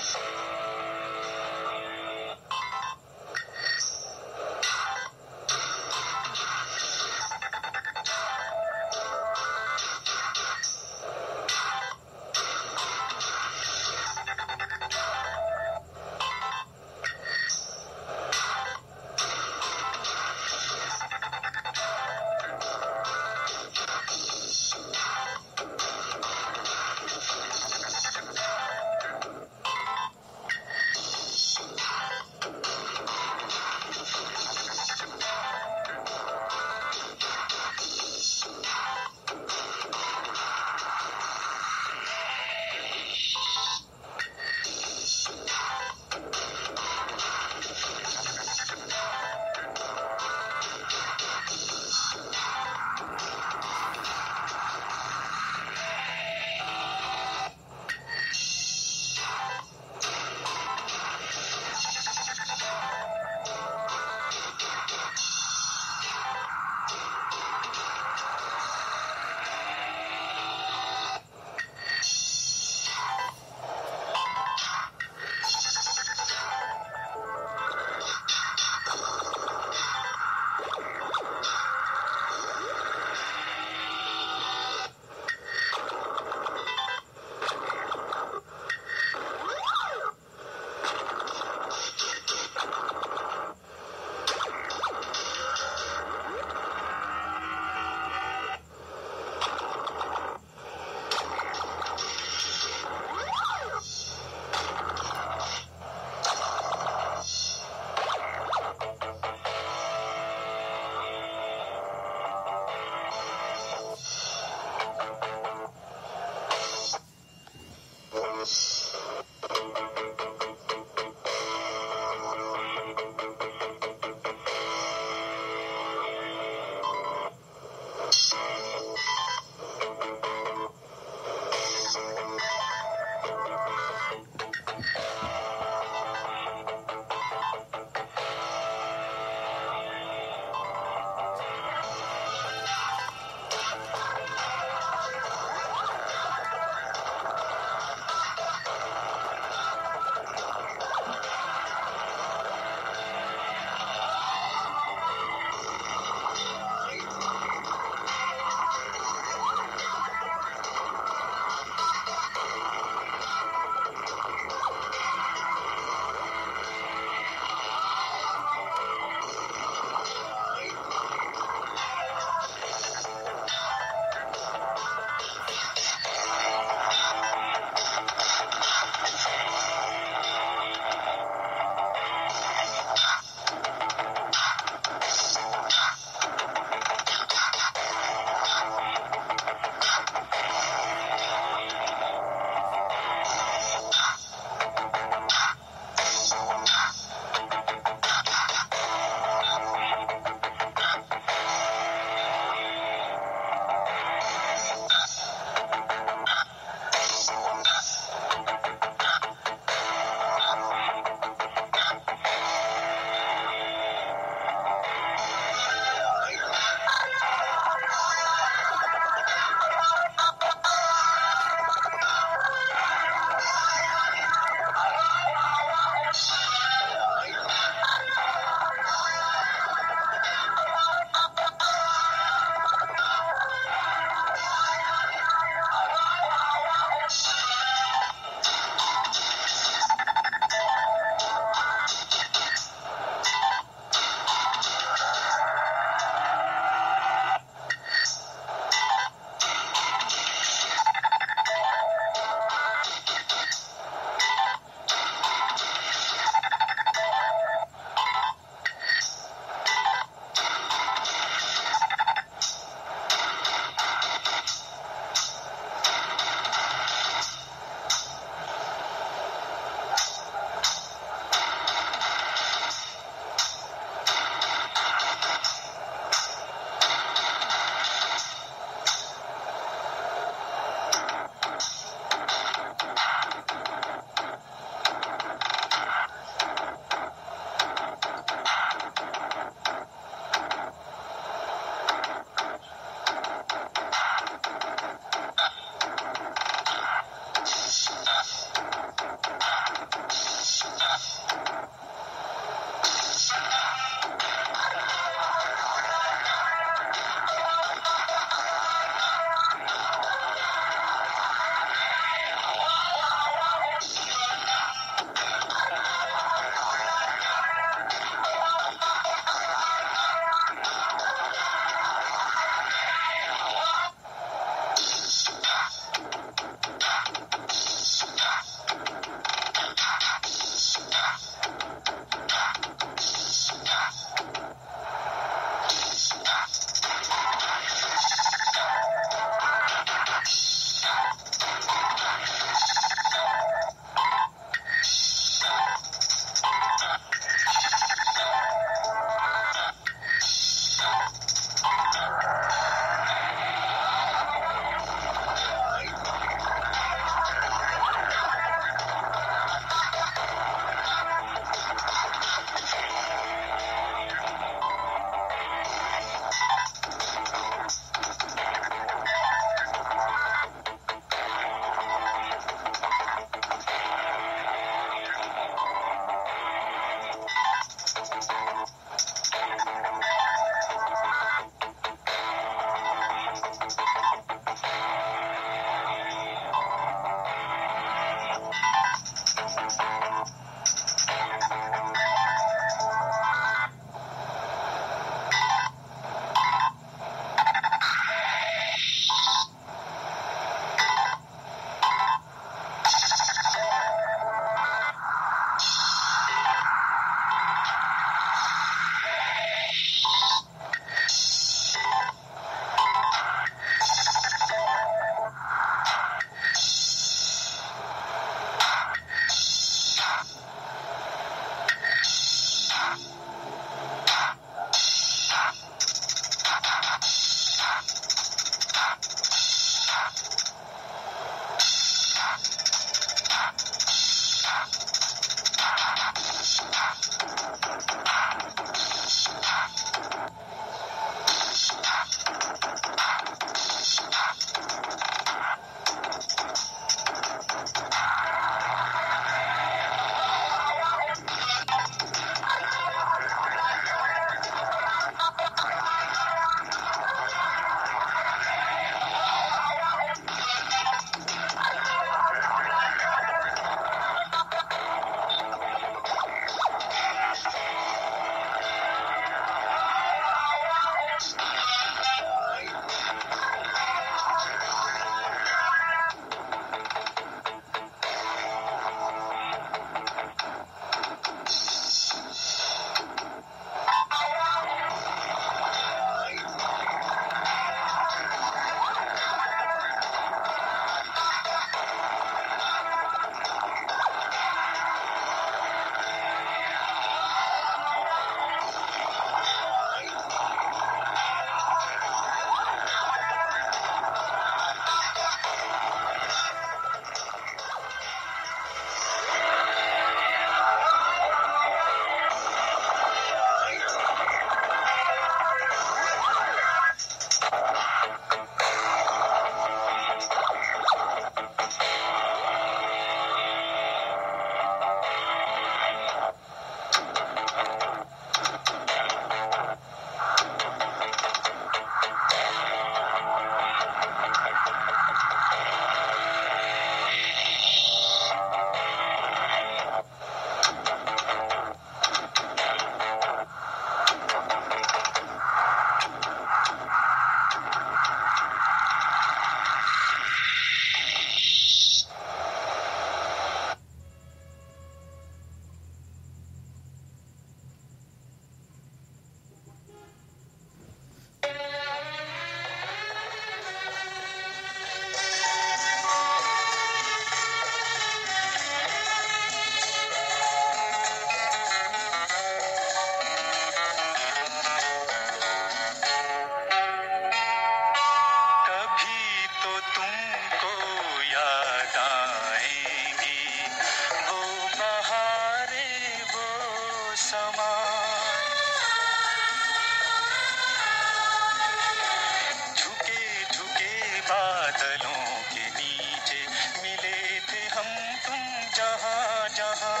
बादलों के नीचे मिले थे हम तुम जहां जहां,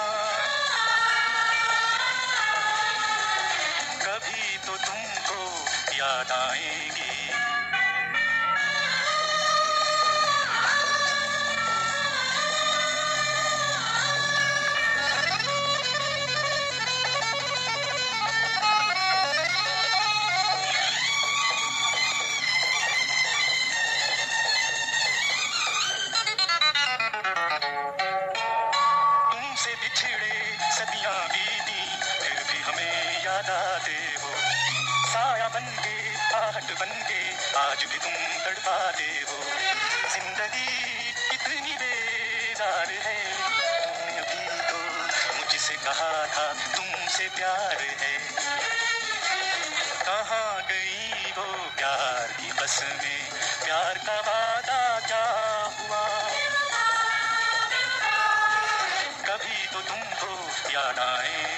कभी तो तुमको याद आएंगी। सदियां बीती फिर भी हमें याद आते हो, साया बनके आहट बनके आज भी तुम तड़पाते हो। जिंदगी इतनी बेजार है, तुमने अभी तो मुझसे कहा था तुमसे प्यार है। कहाँ गई वो प्यार की कसमें, प्यार का वादा क्या हुआ? कभी तो तुमको याद आएगी।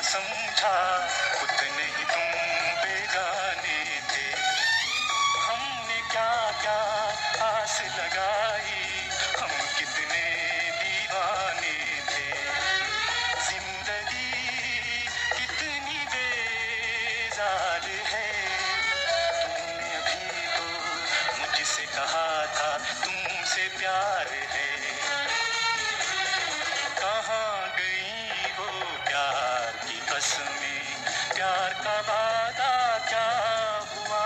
समझा उतने ही तुम बेगाने थे, हमने क्या क्या आस लगाई, हम कितने दीवाने थे। जिंदगी कितनी बेजार है, तुमने अभी तो मुझसे कहा था तुमसे प्यार है। कहाँ गई वो प्यार की कसमें, प्यार का वादा क्या हुआ?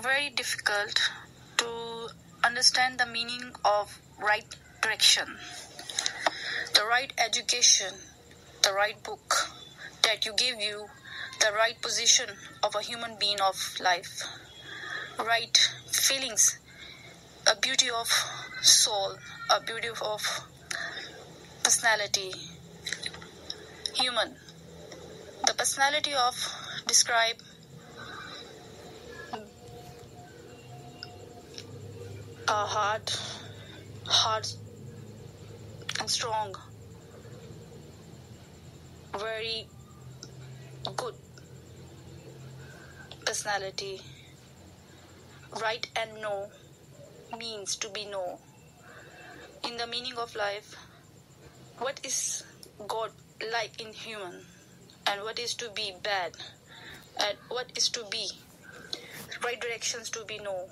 very difficult to understand the meaning of right direction, the right education, the right book that you give you the right position of a human being of life, right feelings, a beauty of soul, a beauty of personality, human. The personality of describe a hard and strong, very good personality. Right and no means to be no. In the meaning of life, what is God like in human, and what is to be bad, and what is to be right directions to be no.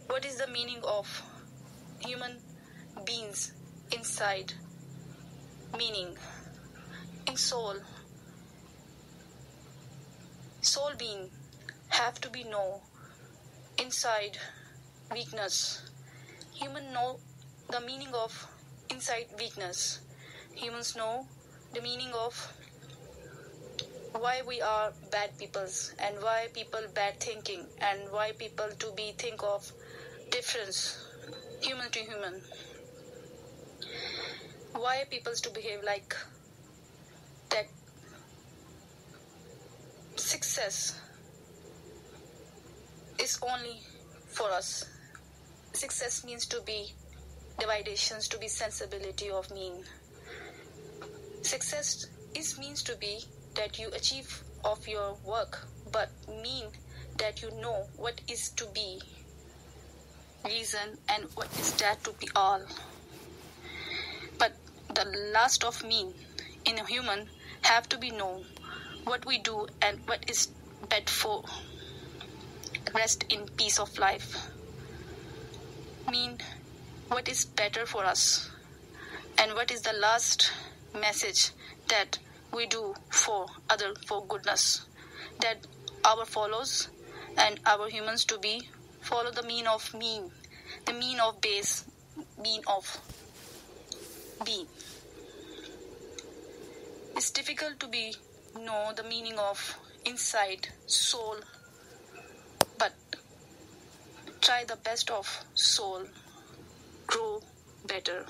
What is the meaning of human beings inside meaning in soul being have to be no inside weakness. Human know the meaning of inside weakness. Humans know the meaning of why we are bad peoples, and why people bad thinking, and why people to be think of difference human to human, why peoples to behave like that. Success is only for us. Success means to be dividations, to be sensibility of mean. Success is means to be that you achieve of your work, but mean that you know what is to be reason and what is that to be all. But the last of mean in a human have to be know what we do and what is bad for rest in peace of life. Mean what is better for us, and what is the last message that we do for other for goodness, that our follows and our humans to be follow the mean of mean, the mean of base, mean of being. It's difficult to be know the meaning of inside soul, but try the best of soul, grow better.